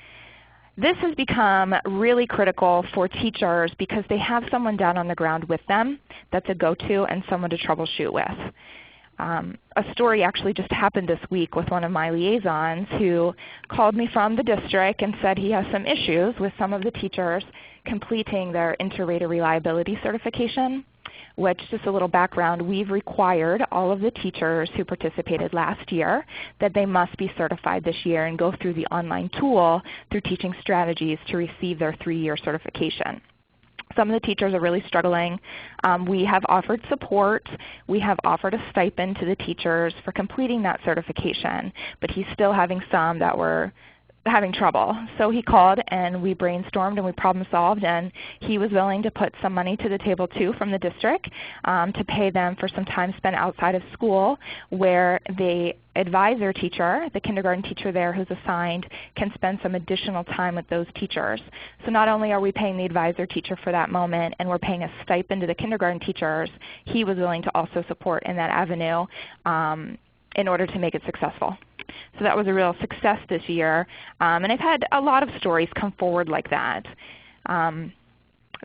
This has become really critical for teachers because they have someone down on the ground with them that's a go-to and someone to troubleshoot with. A story actually just happened this week with one of my liaisons who called me from the district and said he has some issues with some of the teachers completing their inter-rater reliability certification, which, just a little background, we've required all of the teachers who participated last year that they must be certified this year and go through the online tool through Teaching Strategies to receive their 3-year certification. Some of the teachers are really struggling. We have offered support. We have offered a stipend to the teachers for completing that certification, but he's still having some that were having trouble. So he called and we brainstormed and we problem solved, and he was willing to put some money to the table too from the district to pay them for some time spent outside of school, where the advisor teacher, the kindergarten teacher there who's assigned, can spend some additional time with those teachers. So not only are we paying the advisor teacher for that moment and we're paying a stipend to the kindergarten teachers, he was willing to also support in that avenue in order to make it successful. So that was a real success this year. And I've had a lot of stories come forward like that.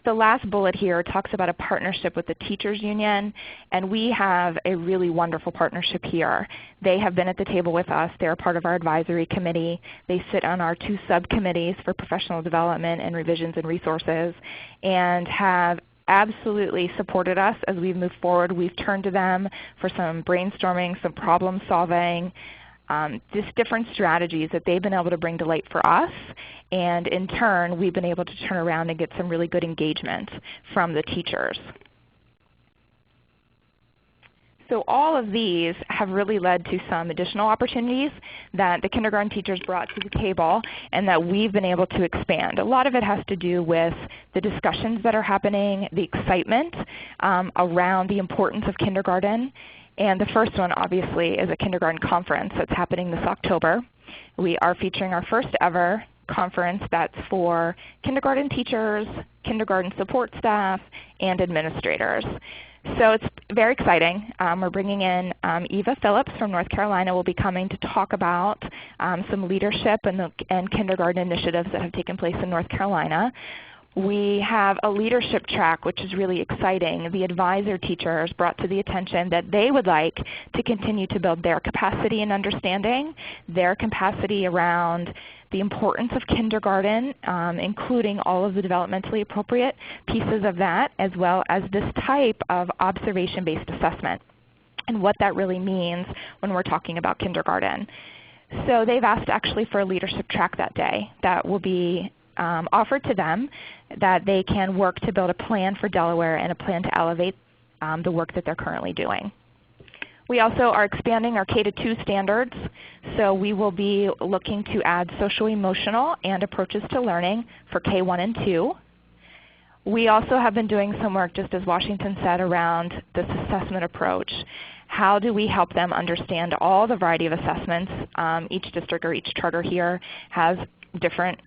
The last bullet here talks about a partnership with the Teachers Union, and we have a really wonderful partnership here. They have been at the table with us. They're part of our advisory committee. They sit on our 2 subcommittees for professional development and revisions and resources, and have absolutely supported us as we've moved forward. We've turned to them for some brainstorming, some problem solving, just different strategies that they've been able to bring to light for us, and in turn we've been able to turn around and get some really good engagement from the teachers. So all of these have really led to some additional opportunities that the kindergarten teachers brought to the table and that we've been able to expand. A lot of it has to do with the discussions that are happening, the excitement around the importance of kindergarten. And the first one obviously is a kindergarten conference that's happening this October. We are featuring our first ever conference that's for kindergarten teachers, kindergarten support staff, and administrators. So it's very exciting. We're bringing in Eva Phillips from North Carolina will be coming to talk about some leadership and kindergarten initiatives that have taken place in North Carolina. We have a leadership track, which is really exciting. The advisor teachers brought to the attention that they would like to continue to build their capacity and understanding, their capacity around the importance of kindergarten, including all of the developmentally appropriate pieces of that, as well as this type of observation-based assessment and what that really means when we're talking about kindergarten. So they've asked actually for a leadership track that day that will be offered to them, that they can work to build a plan for Delaware and a plan to elevate the work that they're currently doing. We also are expanding our K-2 standards, so we will be looking to add social emotional and approaches to learning for K-1 and 2. We also have been doing some work, just as Washington said, around this assessment approach. How do we help them understand all the variety of assessments? Each district or each charter here has different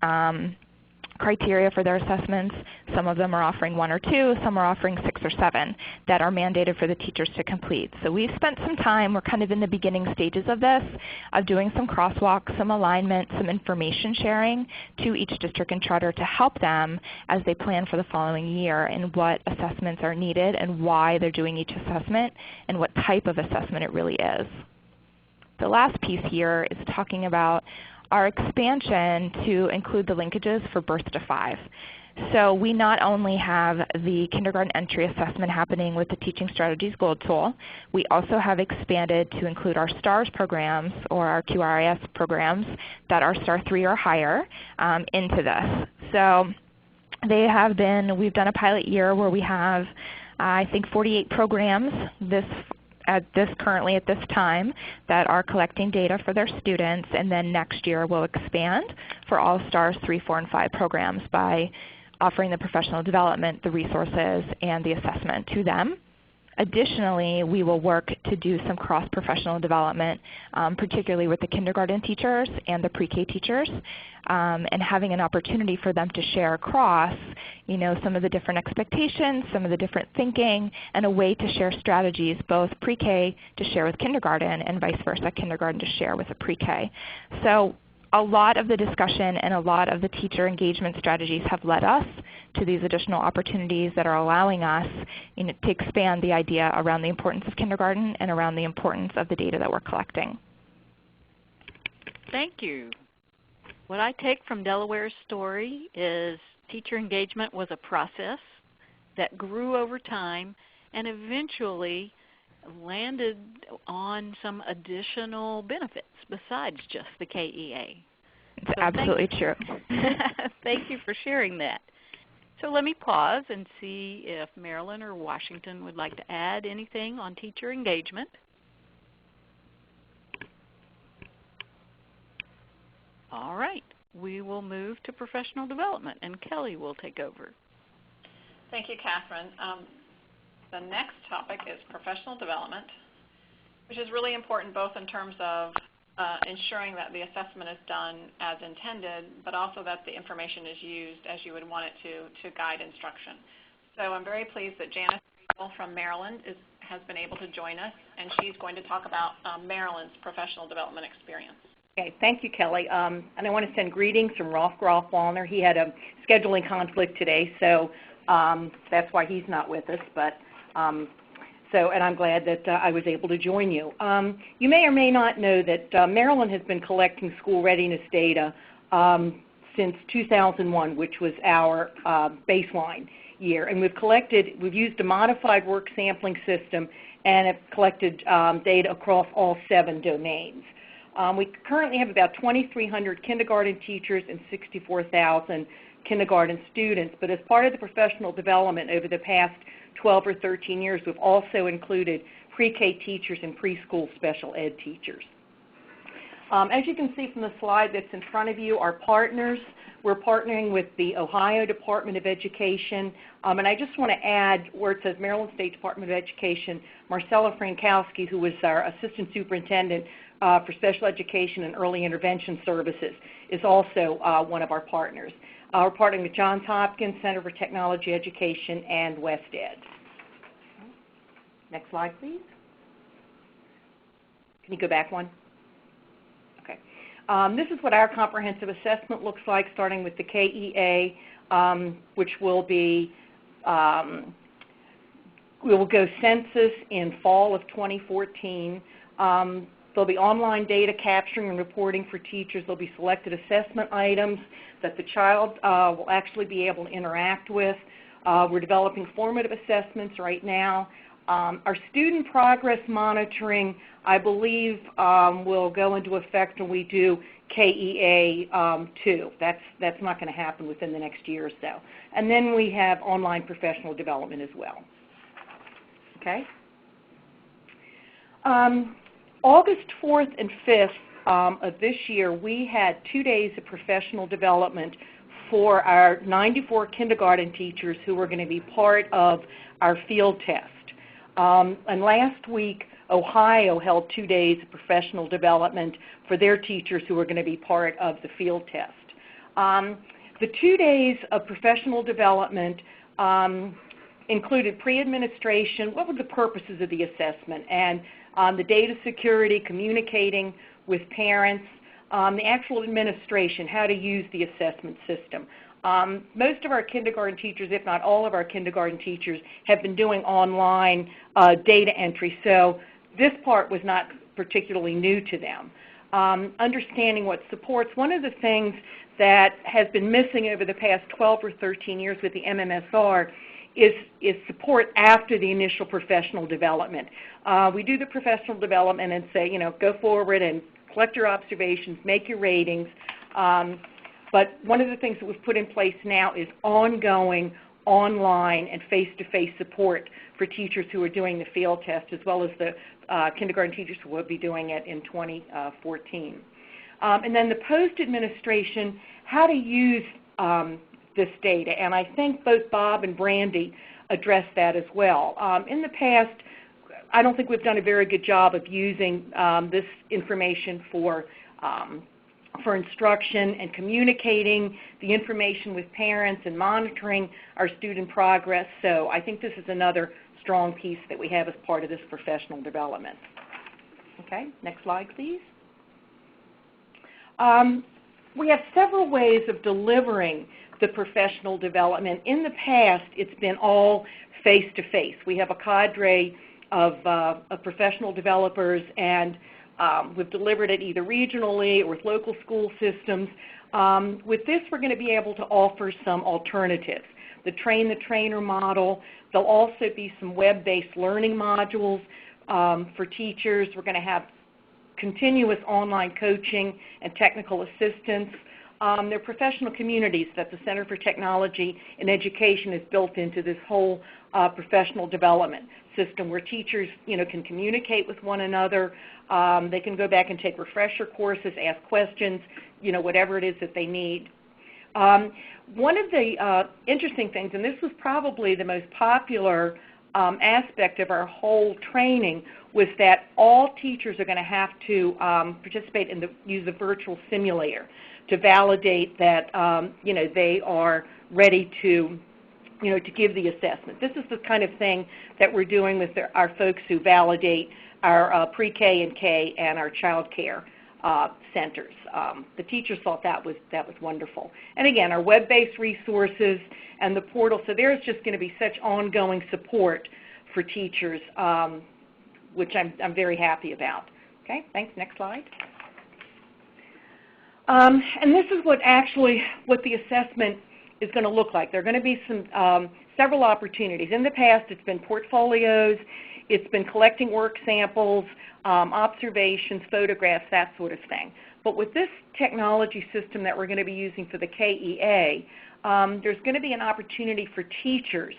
criteria for their assessments. Some of them are offering 1 or 2, some are offering 6 or 7 that are mandated for the teachers to complete. So we've spent some time, we're kind of in the beginning stages of this, of doing some crosswalk, some alignment, some information sharing to each district and charter to help them as they plan for the following year and what assessments are needed and why they're doing each assessment and what type of assessment it really is. The last piece here is talking about our expansion to include the linkages for birth to 5. So we not only have the kindergarten entry assessment happening with the Teaching Strategies Gold Tool, we also have expanded to include our STARS programs or our QRIS programs that are Star 3 or higher into this. So they have been, we've done a pilot year where we have I think 48 programs currently at this time that are collecting data for their students, and then next year we'll expand for all STARS 3, 4, and 5 programs by offering the professional development, the resources, and the assessment to them. Additionally, we will work to do some cross-professional development, particularly with the kindergarten teachers and the pre-K teachers, and having an opportunity for them to share across some of the different expectations, some of the different thinking, and a way to share strategies, both pre-K to share with kindergarten and vice versa, kindergarten to share with a pre-K. So a lot of the discussion and a lot of the teacher engagement strategies have led us to these additional opportunities that are allowing us to expand the idea around the importance of kindergarten and around the importance of the data that we're collecting. Thank you. What I take from Delaware's story is teacher engagement was a process that grew over time and eventually landed on some additional benefits besides just the KEA. It's absolutely true. Thank you for sharing that. So let me pause and see if Maryland or Washington would like to add anything on teacher engagement. All right, we will move to professional development, and Kelly will take over. Thank you, Catherine. The next topic is professional development, which is really important both in terms of ensuring that the assessment is done as intended, but also that the information is used as you would want it to guide instruction. So I'm very pleased that Janice from Maryland has been able to join us, and she's going to talk about Maryland's professional development experience. Okay, thank you, Kelly. And I want to send greetings from Rolf Groff Wallner. He had a scheduling conflict today, so that's why he's not with us. But and I'm glad that I was able to join you. You may or may not know that Maryland has been collecting school readiness data since 2001, which was our baseline year. And we've used a modified work sampling system and have collected data across all 7 domains. We currently have about 2,300 kindergarten teachers and 64,000 kindergarten students, but as part of the professional development over the past 12 or 13 years, we've also included pre-K teachers and preschool special ed teachers. As you can see from the slide that's in front of you, our partners, we're partnering with the Ohio Department of Education, and I just want to add where it says Maryland State Department of Education, Marcella Frankowski, who was our Assistant Superintendent for Special Education and Early Intervention Services, is also one of our partners. We're partnering with Johns Hopkins Center for Technology Education and West Ed. Next slide, please. Can you go back one? Okay. This is what our comprehensive assessment looks like, starting with the KEA, which will be, we will go census in fall of 2014. There'll be online data capturing and reporting for teachers. There'll be selected assessment items that the child will actually be able to interact with. We're developing formative assessments right now. Our student progress monitoring, I believe, will go into effect when we do KEA 2. That's not going to happen within the next year or so. And then we have online professional development as well. Okay? August 4th and 5th of this year, we had 2 days of professional development for our 94 kindergarten teachers who were going to be part of our field test. And last week, Ohio held 2 days of professional development for their teachers who were going to be part of the field test. The 2 days of professional development included pre-administration, what were the purposes of the assessment, and the data security, communicating with parents, the actual administration, how to use the assessment system. Most of our kindergarten teachers, if not all of our kindergarten teachers, have been doing online data entry, so this part was not particularly new to them. Understanding what supports, one of the things that has been missing over the past 12 or 13 years with the MMSR is support after the initial professional development. We do the professional development and say, go forward and collect your observations, make your ratings. But one of the things that we've put in place now is ongoing online and face-to-face support for teachers who are doing the field test, as well as the kindergarten teachers who will be doing it in 2014. And then the post-administration, how to use this data, and I think both Bob and Brandy addressed that as well. In the past, I don't think we've done a very good job of using this information for instruction and communicating the information with parents and monitoring our student progress. So I think this is another strong piece that we have as part of this professional development. Okay, next slide, please. We have several ways of delivering the professional development. In the past, it's been all face-to-face. We have a cadre of professional developers, and we've delivered it either regionally or with local school systems. With this, we're going to be able to offer some alternatives. The train-the-trainer model. There'll also be some web-based learning modules for teachers. We're going to have continuous online coaching and technical assistance. There are professional communities that the Center for Technology and Education has built into this whole professional development system where teachers, can communicate with one another. They can go back and take refresher courses, ask questions, whatever it is that they need. One of the interesting things, and this was probably the most popular aspect of our whole training, was that all teachers are going to have to participate in use a virtual simulator to validate that they are ready to give the assessment. This is the kind of thing that we're doing with our folks who validate our pre-K and K and our child care centers. The teachers thought that was wonderful. And again, our web-based resources and the portal, so there's just going to be such ongoing support for teachers, which I'm very happy about. Okay, thanks. Next slide. And this is what the assessment is going to look like. There are going to be several opportunities. In the past, it's been portfolios, it's been collecting work samples, observations, photographs, that sort of thing. But with this technology system that we're going to be using for the KEA, there's going to be an opportunity for teachers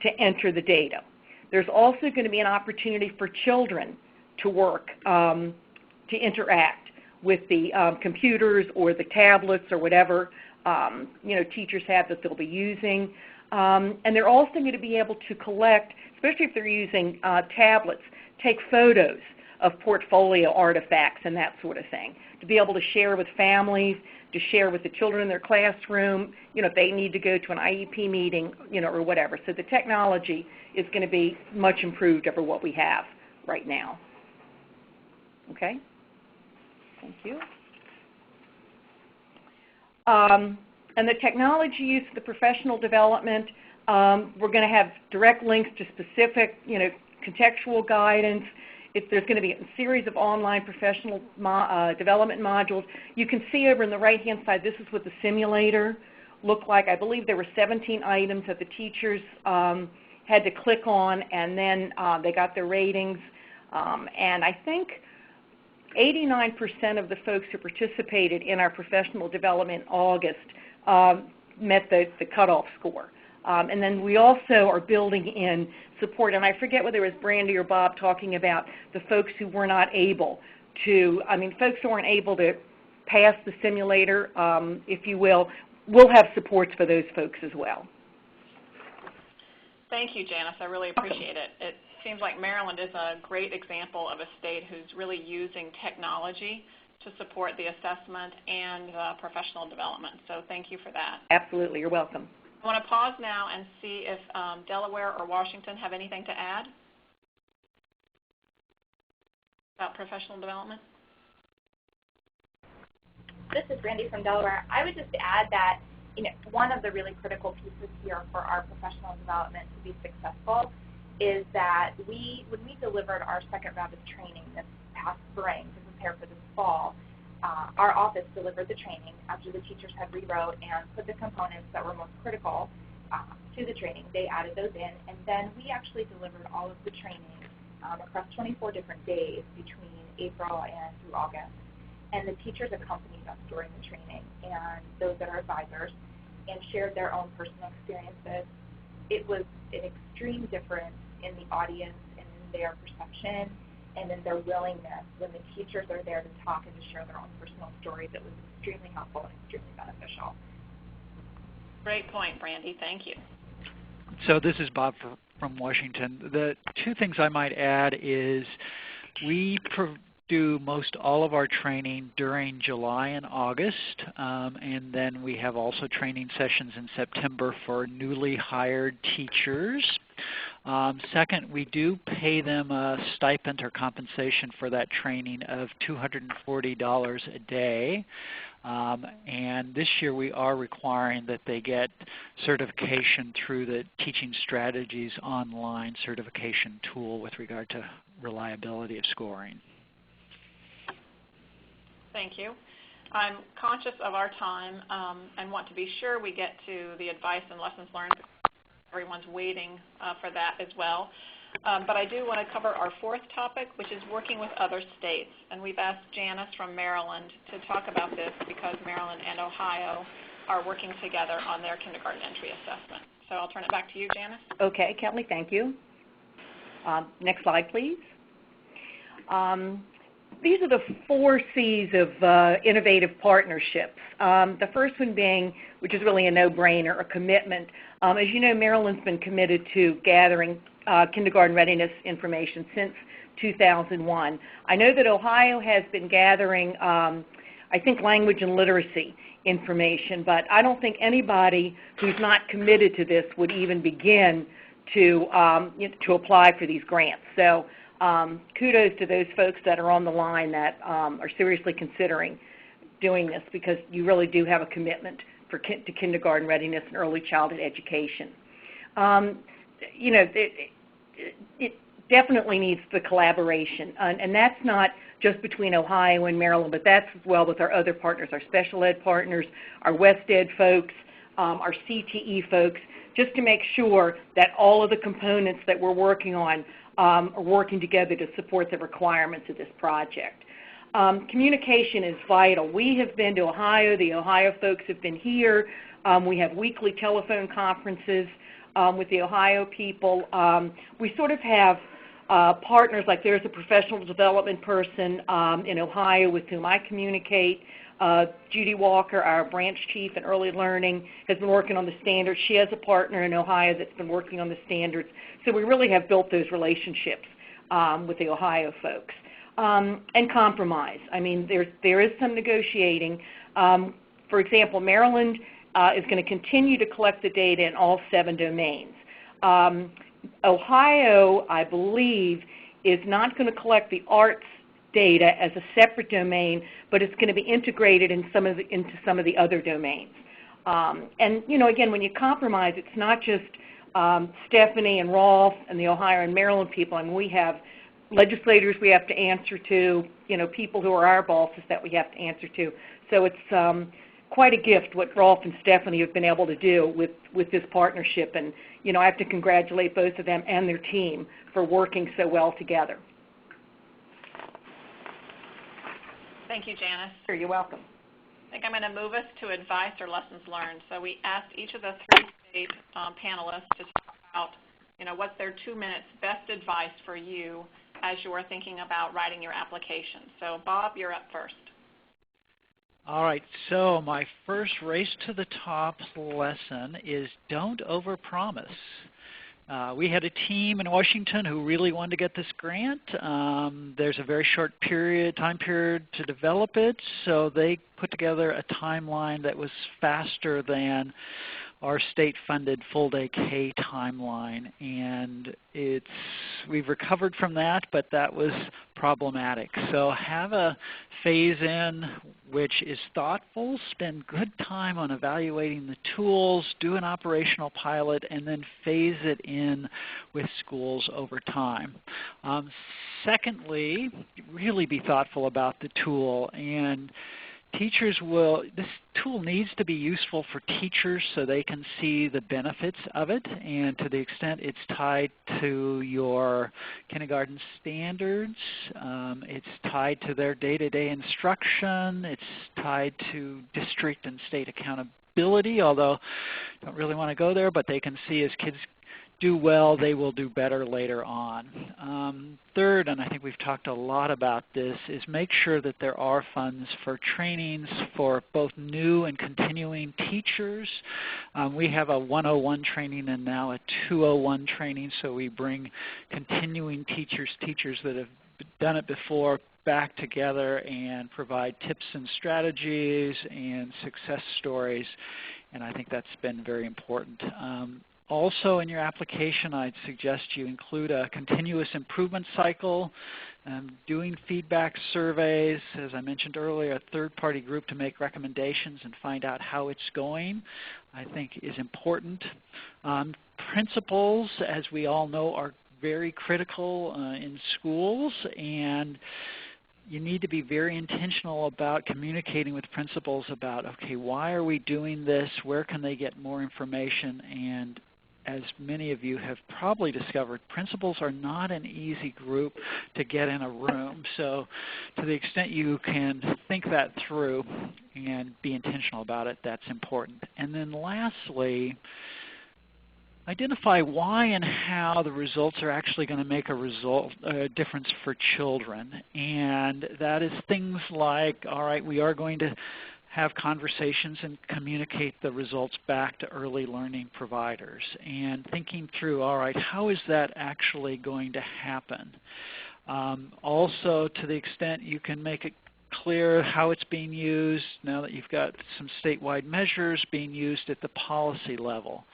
to enter the data. There's also going to be an opportunity for children to work, to interact with the computers or the tablets or whatever teachers have that they'll be using. And they're also going to be able to collect, especially if they're using tablets, take photos of portfolio artifacts and that sort of thing, to be able to share with families, to share with the children in their classroom, if they need to go to an IEP meeting, or whatever. So the technology is going to be much improved over what we have right now. Okay? Thank you. And the technology use for the professional development, we're going to have direct links to specific, contextual guidance. There's going to be a series of online professional development modules. You can see over on the right-hand side, this is what the simulator looked like. I believe there were 17 items that the teachers had to click on, and then they got their ratings. And I think 89% of the folks who participated in our professional development in August met the cutoff score. And then we also are building in support, and I forget whether it was Brandy or Bob talking about the folks who were not able to, folks who weren't able to pass the simulator, if you will, we'll have supports for those folks as well. Thank you, Janice. I really appreciate it. It seems like Maryland is a great example of a state who's really using technology to support the assessment and professional development. So thank you for that. Absolutely. You're welcome. I want to pause now and see if Delaware or Washington have anything to add about professional development. This is Brandy from Delaware. I would just add that one of the really critical pieces here for our professional development to be successful is that when we delivered our second round of training this past spring to prepare for this fall, our office delivered the training after the teachers had rewrote and put the components that were most critical to the training. They added those in, and then we actually delivered all of the training across 24 different days between April and through August. And the teachers accompanied us during the training, and those that are advisors, and shared their own personal experiences. It was an extreme difference in the audience and in their perception and in their willingness when the teachers are there to talk and to share their own personal stories. It was extremely helpful and extremely beneficial. Great point, Brandy. Thank you. So this is Bob from Washington. The two things I might add is we do most all of our training during July and August, and then we have also training sessions in September for newly hired teachers. Second, we do pay them a stipend or compensation for that training of $240 a day. And this year we are requiring that they get certification through the Teaching Strategies online certification tool with regard to reliability of scoring. Thank you. I'm conscious of our time and want to be sure we get to the advice and lessons learned. Everyone's waiting for that as well. But I do want to cover our fourth topic, which is working with other states. And we've asked Janice from Maryland to talk about this because Maryland and Ohio are working together on their kindergarten entry assessment. So I'll turn it back to you, Janice. Okay, Kelly, thank you. Next slide, please. These are the 4 C's of innovative partnerships. The first one being, which is really a no-brainer, a commitment. As you know, Maryland's been committed to gathering kindergarten readiness information since 2001. I know that Ohio has been gathering, I think, language and literacy information, but I don't think anybody who's not committed to this would even begin to apply for these grants. So kudos to those folks that are on the line that are seriously considering doing this, because you really do have a commitment to kindergarten readiness and early childhood education. It definitely needs the collaboration, and that's not just between Ohio and Maryland, but that's as well with our other partners, our special ed partners, our West Ed folks, our CTE folks, just to make sure that all of the components that we're working on are working together to support the requirements of this project. Communication is vital. We have been to Ohio. The Ohio folks have been here. We have weekly telephone conferences with the Ohio people. We sort of have partners, like there's a professional development person in Ohio with whom I communicate. Judy Walker, our branch chief in early learning, has been working on the standards. She has a partner in Ohio that's been working on the standards. So we really have built those relationships with the Ohio folks. And compromise. I mean, there is some negotiating. For example, Maryland is going to continue to collect the data in all 7 domains. Ohio, I believe, is not going to collect the arts data as a separate domain, but it's going to be integrated into some of the other domains. And again, when you compromise, it's not just Stephanie and Rolf and the Ohio and Maryland people. I mean, we have legislators we have to answer to, people who are our bosses that we have to answer to. So it's quite a gift what Rolf and Stephanie have been able to do with this partnership. And, I have to congratulate both of them and their team for working so well together. Thank you, Janice. Sure, you're welcome. I think I'm going to move us to advice or lessons learned. So we asked each of the 3 state panelists to talk about, what's their 2 minutes best advice for you as you're thinking about writing your application. So Bob, you're up first. All right, so my first race to the top lesson is don't overpromise. We had a team in Washington who really wanted to get this grant. There's a very short time period to develop it, so they put together a timeline that was faster than our state-funded full-day K timeline, and we've recovered from that, but that was problematic. So have a phase-in which is thoughtful, spend good time on evaluating the tools, do an operational pilot, and then phase it in with schools over time. Secondly, really be thoughtful about the tool, and this tool needs to be useful for teachers so they can see the benefits of it, and to the extent it's tied to your kindergarten standards, it's tied to their day-to-day instruction, it's tied to district and state accountability, although I don't really want to go there, but they can see as kids do well, they will do better later on. Third, and I think we've talked a lot about this, is make sure that there are funds for trainings for both new and continuing teachers. We have a 101 training and now a 201 training, so we bring continuing teachers that have done it before, back together and provide tips and strategies and success stories, and I think that's been very important. Also in your application, I'd suggest you include a continuous improvement cycle, doing feedback surveys, as I mentioned earlier, a third-party group to make recommendations and find out how it's going, I think is important. Principals, as we all know, are very critical in schools, and you need to be very intentional about communicating with principals about, okay, why are we doing this, where can they get more information, and as many of you have probably discovered, principals are not an easy group to get in a room. So to the extent you can think that through and be intentional about it, that's important. And then lastly, identify why and how the results are actually going to make a difference for children. And that is things like, all right, we are going to have conversations and communicate the results back to early learning providers. And thinking through, all right, how is that actually going to happen? Also, to the extent you can make it clear how it's being used, now that you've got some statewide measures being used at the policy level.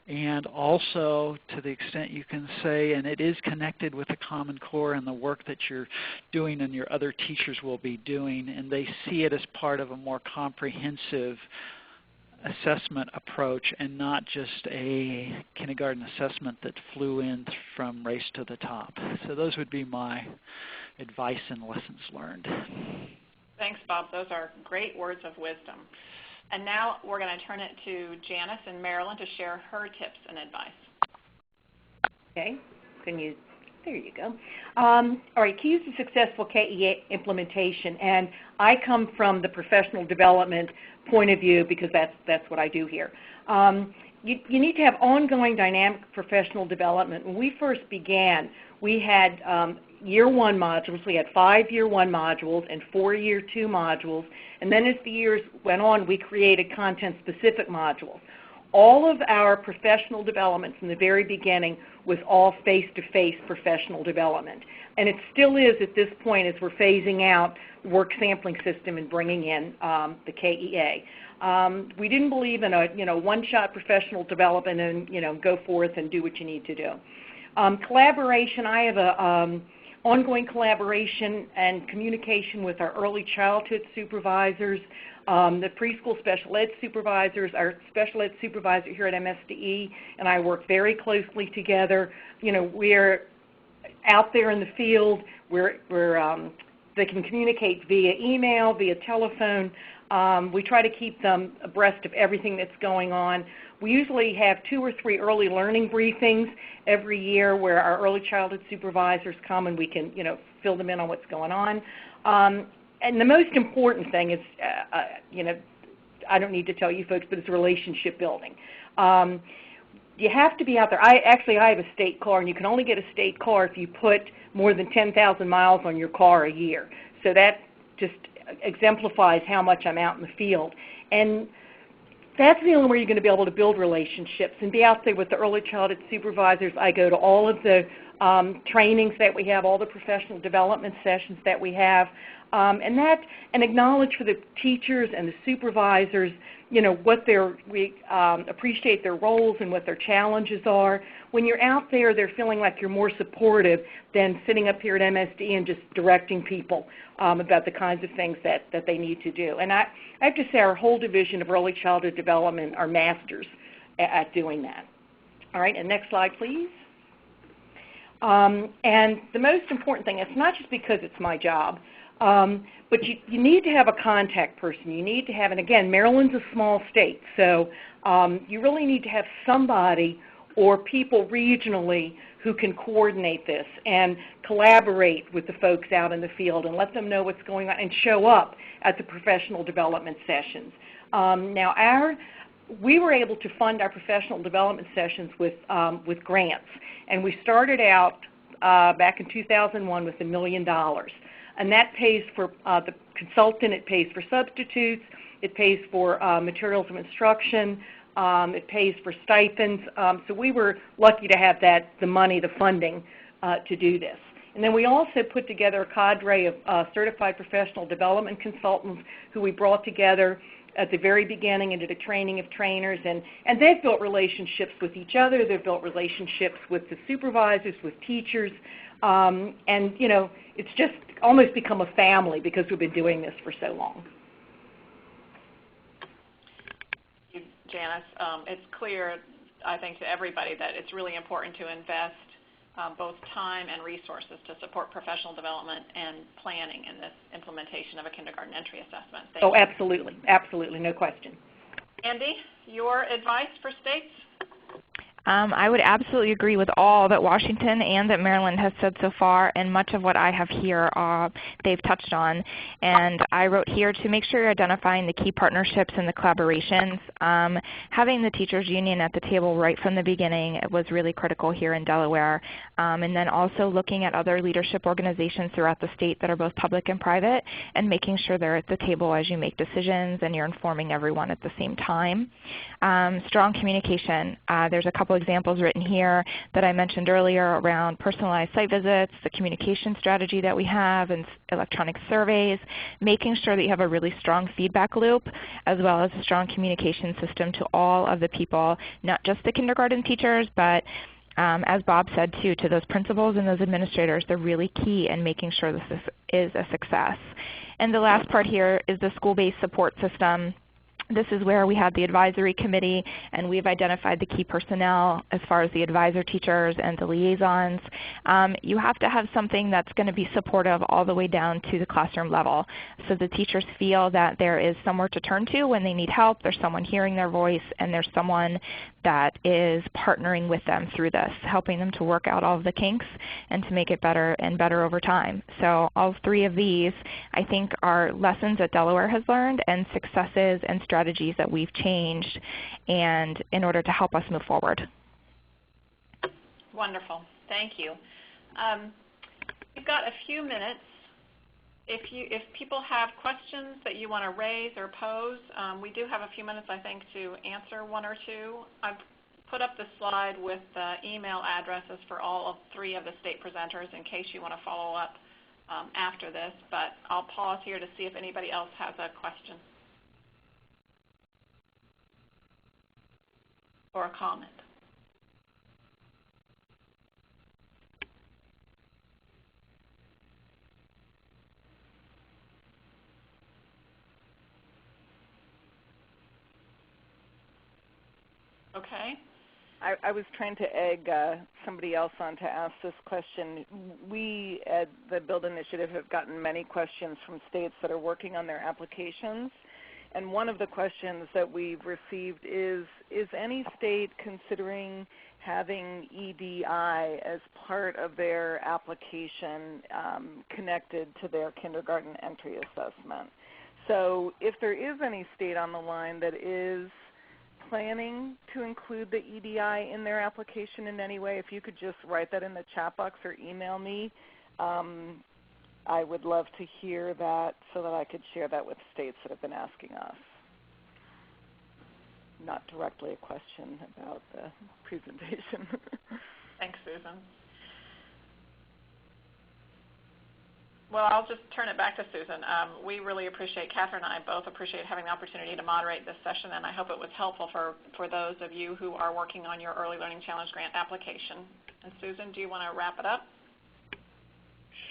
And also, to the extent you can say, and it is connected with the Common Core and the work that you're doing and your other teachers will be doing, and they see it as part of a more comprehensive assessment approach and not just a kindergarten assessment that flew in from race to the top. So those would be my advice and lessons learned. Thanks, Bob. Those are great words of wisdom. And now we're going to turn it to Janice in Maryland to share her tips and advice. Okay. There you go. All right, keys to successful KEA implementation. And I come from the professional development point of view because that's what I do here. You need to have ongoing dynamic professional development. When we first began, we had year one modules. We had 5 year one modules and 4 year two modules. And then as the years went on, we created content-specific modules. All of our professional development from the very beginning was all face-to-face professional development. And it still is at this point as we're phasing out the work sampling system and bringing in the KEA. We didn't believe in a one-shot professional development and go forth and do what you need to do. Collaboration, I have a ongoing collaboration and communication with our early childhood supervisors, the preschool special ed supervisors, our special ed supervisor here at MSDE, and I work very closely together. We're out there in the field. They can communicate via email, via telephone. We try to keep them abreast of everything that's going on. We usually have 2 or 3 early learning briefings every year where our early childhood supervisors come and we can, fill them in on what's going on. And the most important thing is, I don't need to tell you folks, but it's relationship building. You have to be out there. I have a state car, and you can only get a state car if you put more than 10,000 miles on your car a year. So that just exemplifies how much I'm out in the field. And that's the only way you're going to be able to build relationships and be out there with the early childhood supervisors. I go to all of the trainings that we have, all the professional development sessions that we have, and acknowledge for the teachers and the supervisors, we appreciate their roles and what their challenges are. When you're out there, they're feeling like you're more supportive than sitting up here at MSD and just directing people about the kinds of things that they need to do. And I have to say our whole division of early childhood development are masters at doing that. All right, and next slide, please. And the most important thing, it's not just because it's my job, but you need to have a contact person. You need to have, and again, Maryland's a small state, so you really need to have somebody or people regionally who can coordinate this and collaborate with the folks out in the field and let them know what's going on and show up at the professional development sessions. We were able to fund our professional development sessions with grants, and we started out back in 2001 with $1 million. And that pays for the consultant, it pays for substitutes, it pays for materials of instruction, it pays for stipends. So we were lucky to have the money, the funding to do this. And then we also put together a cadre of certified professional development consultants who we brought together at the very beginning and did a training of trainers. And they've built relationships with each other. They've built relationships with the supervisors, with teachers. It's just almost become a family because we've been doing this for so long. Janice, it's clear, I think, to everybody that it's really important to invest both time and resources to support professional development and planning in this implementation of a kindergarten entry assessment. Oh, absolutely. Absolutely. No question. Andy, your advice for states? I would absolutely agree with all that Washington and that Maryland has said so far, and much of what I have here they've touched on. And I wrote here to make sure you're identifying the key partnerships and the collaborations. Having the teachers union at the table right from the beginning was really critical here in Delaware. And then also looking at other leadership organizations throughout the state that are both public and private, and making sure they're at the table as you make decisions and you're informing everyone at the same time. Strong communication. There's a couple examples written here that I mentioned earlier around personalized site visits, the communication strategy that we have, and electronic surveys, making sure that you have a really strong feedback loop as well as a strong communication system to all of the people, not just the kindergarten teachers, but as Bob said too, to those principals and those administrators. They're really key in making sure this is a success. And the last part here is the school-based support system. This is where we have the advisory committee, and we've identified the key personnel as far as the advisor teachers and the liaisons. You have to have something that's going to be supportive all the way down to the classroom level, so the teachers feel that there is somewhere to turn to when they need help, there's someone hearing their voice, and there's someone that is partnering with them through this, helping them to work out all of the kinks and to make it better and better over time. So all three of these, I think, are lessons that Delaware has learned and successes and strategies that we've changed and in order to help us move forward. Wonderful. Thank you. We've got a few minutes. If people have questions that you want to raise or pose, we do have a few minutes, I think, to answer one or two. I've put up the slide with email addresses for all three of the state presenters in case you want to follow up after this, but I'll pause here to see if anybody else has a question or a comment. Okay. I was trying to egg somebody else on to ask this question. We at the BUILD Initiative have gotten many questions from states that are working on their applications. And one of the questions that we've received is any state considering having EDI as part of their application connected to their kindergarten entry assessment? So if there is any state on the line that is planning to include the EDI in their application in any way, if you could just write that in the chat box or email me, I would love to hear that so that I could share that with states that have been asking us. Not directly a question about the presentation. Thanks, Susan. Well, I'll just turn it back to Susan. We really appreciate, Catherine and I both appreciate having the opportunity to moderate this session, and I hope it was helpful for those of you who are working on your Early Learning Challenge grant application. And Susan, do you want to wrap it up?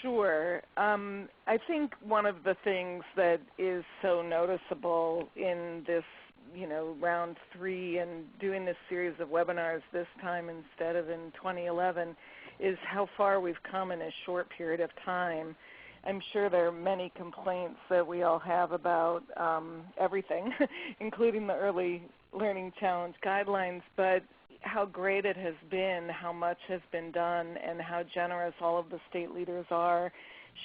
Sure. I think one of the things that is so noticeable in this, round 3 and doing this series of webinars this time instead of in 2011 is how far we've come in a short period of time. I'm sure there are many complaints that we all have about everything, including the Early Learning Challenge guidelines, but how great it has been, how much has been done, and how generous all of the state leaders are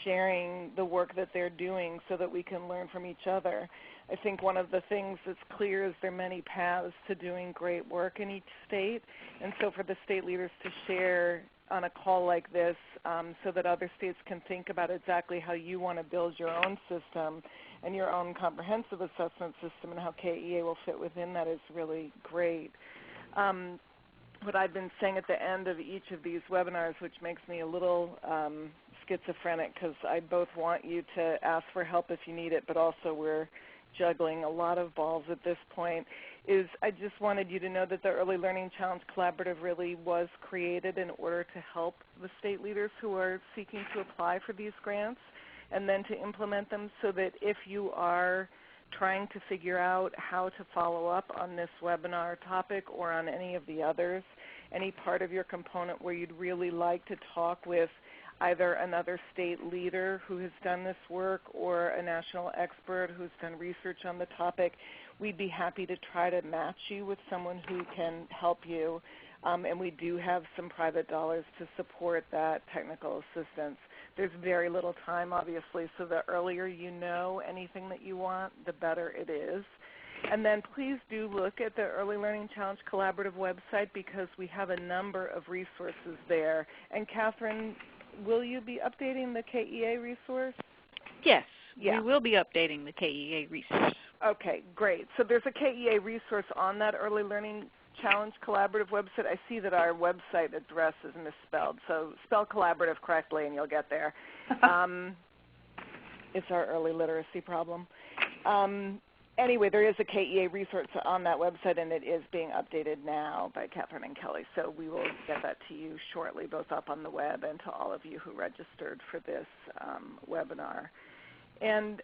sharing the work that they're doing so that we can learn from each other. I think one of the things that's clear is there are many paths to doing great work in each state, and so for the state leaders to share on a call like this so that other states can think about exactly how you want to build your own system and your own comprehensive assessment system and how KEA will fit within that is really great. What I've been saying at the end of each of these webinars, which makes me a little schizophrenic because I both want you to ask for help if you need it, but also we're juggling a lot of balls at this point, is I just wanted you to know that the Early Learning Challenge Collaborative really was created in order to help the state leaders who are seeking to apply for these grants and then to implement them, so that if you are trying to figure out how to follow up on this webinar topic or on any of the others, any part of your component where you'd really like to talk with either another state leader who has done this work or a national expert who's done research on the topic, we'd be happy to try to match you with someone who can help you. and we do have some private dollars to support that technical assistance. There's very little time, obviously, so the earlier you know anything that you want, the better it is. And then please do look at the Early Learning Challenge Collaborative website because we have a number of resources there. And Catherine, will you be updating the KEA resource? Yes, yeah. We will be updating the KEA resource. Okay, great. So there's a KEA resource on that Early Learning Challenge Collaborative website. I see that our website address is misspelled, so spell collaborative correctly and you'll get there. It's our early literacy problem. Anyway, there is a KEA resource on that website, and it is being updated now by Catherine and Kelly. So we will get that to you shortly, both up on the web and to all of you who registered for this webinar. And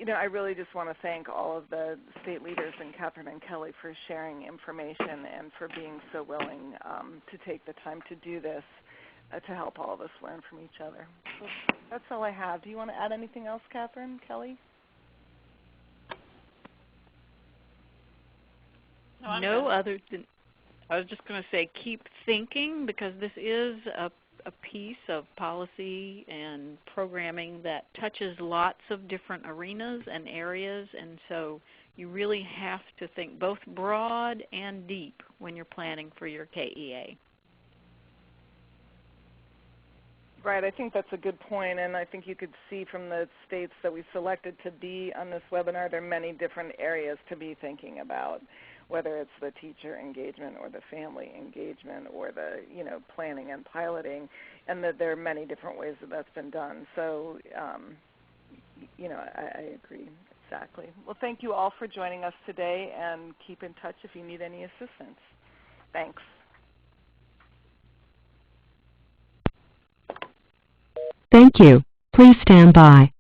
I really just want to thank all of the state leaders and Catherine and Kelly for sharing information and for being so willing to take the time to do this to help all of us learn from each other. So that's all I have. Do you want to add anything else, Catherine, Kelly? No, other than I was just going to say keep thinking, because this is a piece of policy and programming that touches lots of different arenas and areas, and so you really have to think both broad and deep when you're planning for your KEA. Right, I think that's a good point, and I think you could see from the states that we selected to be on this webinar, there are many different areas to be thinking about, whether it's the teacher engagement or the family engagement or the planning and piloting, and that there are many different ways that that's been done. So, I agree exactly. Well, thank you all for joining us today, and keep in touch if you need any assistance. Thanks. Thank you. Please stand by.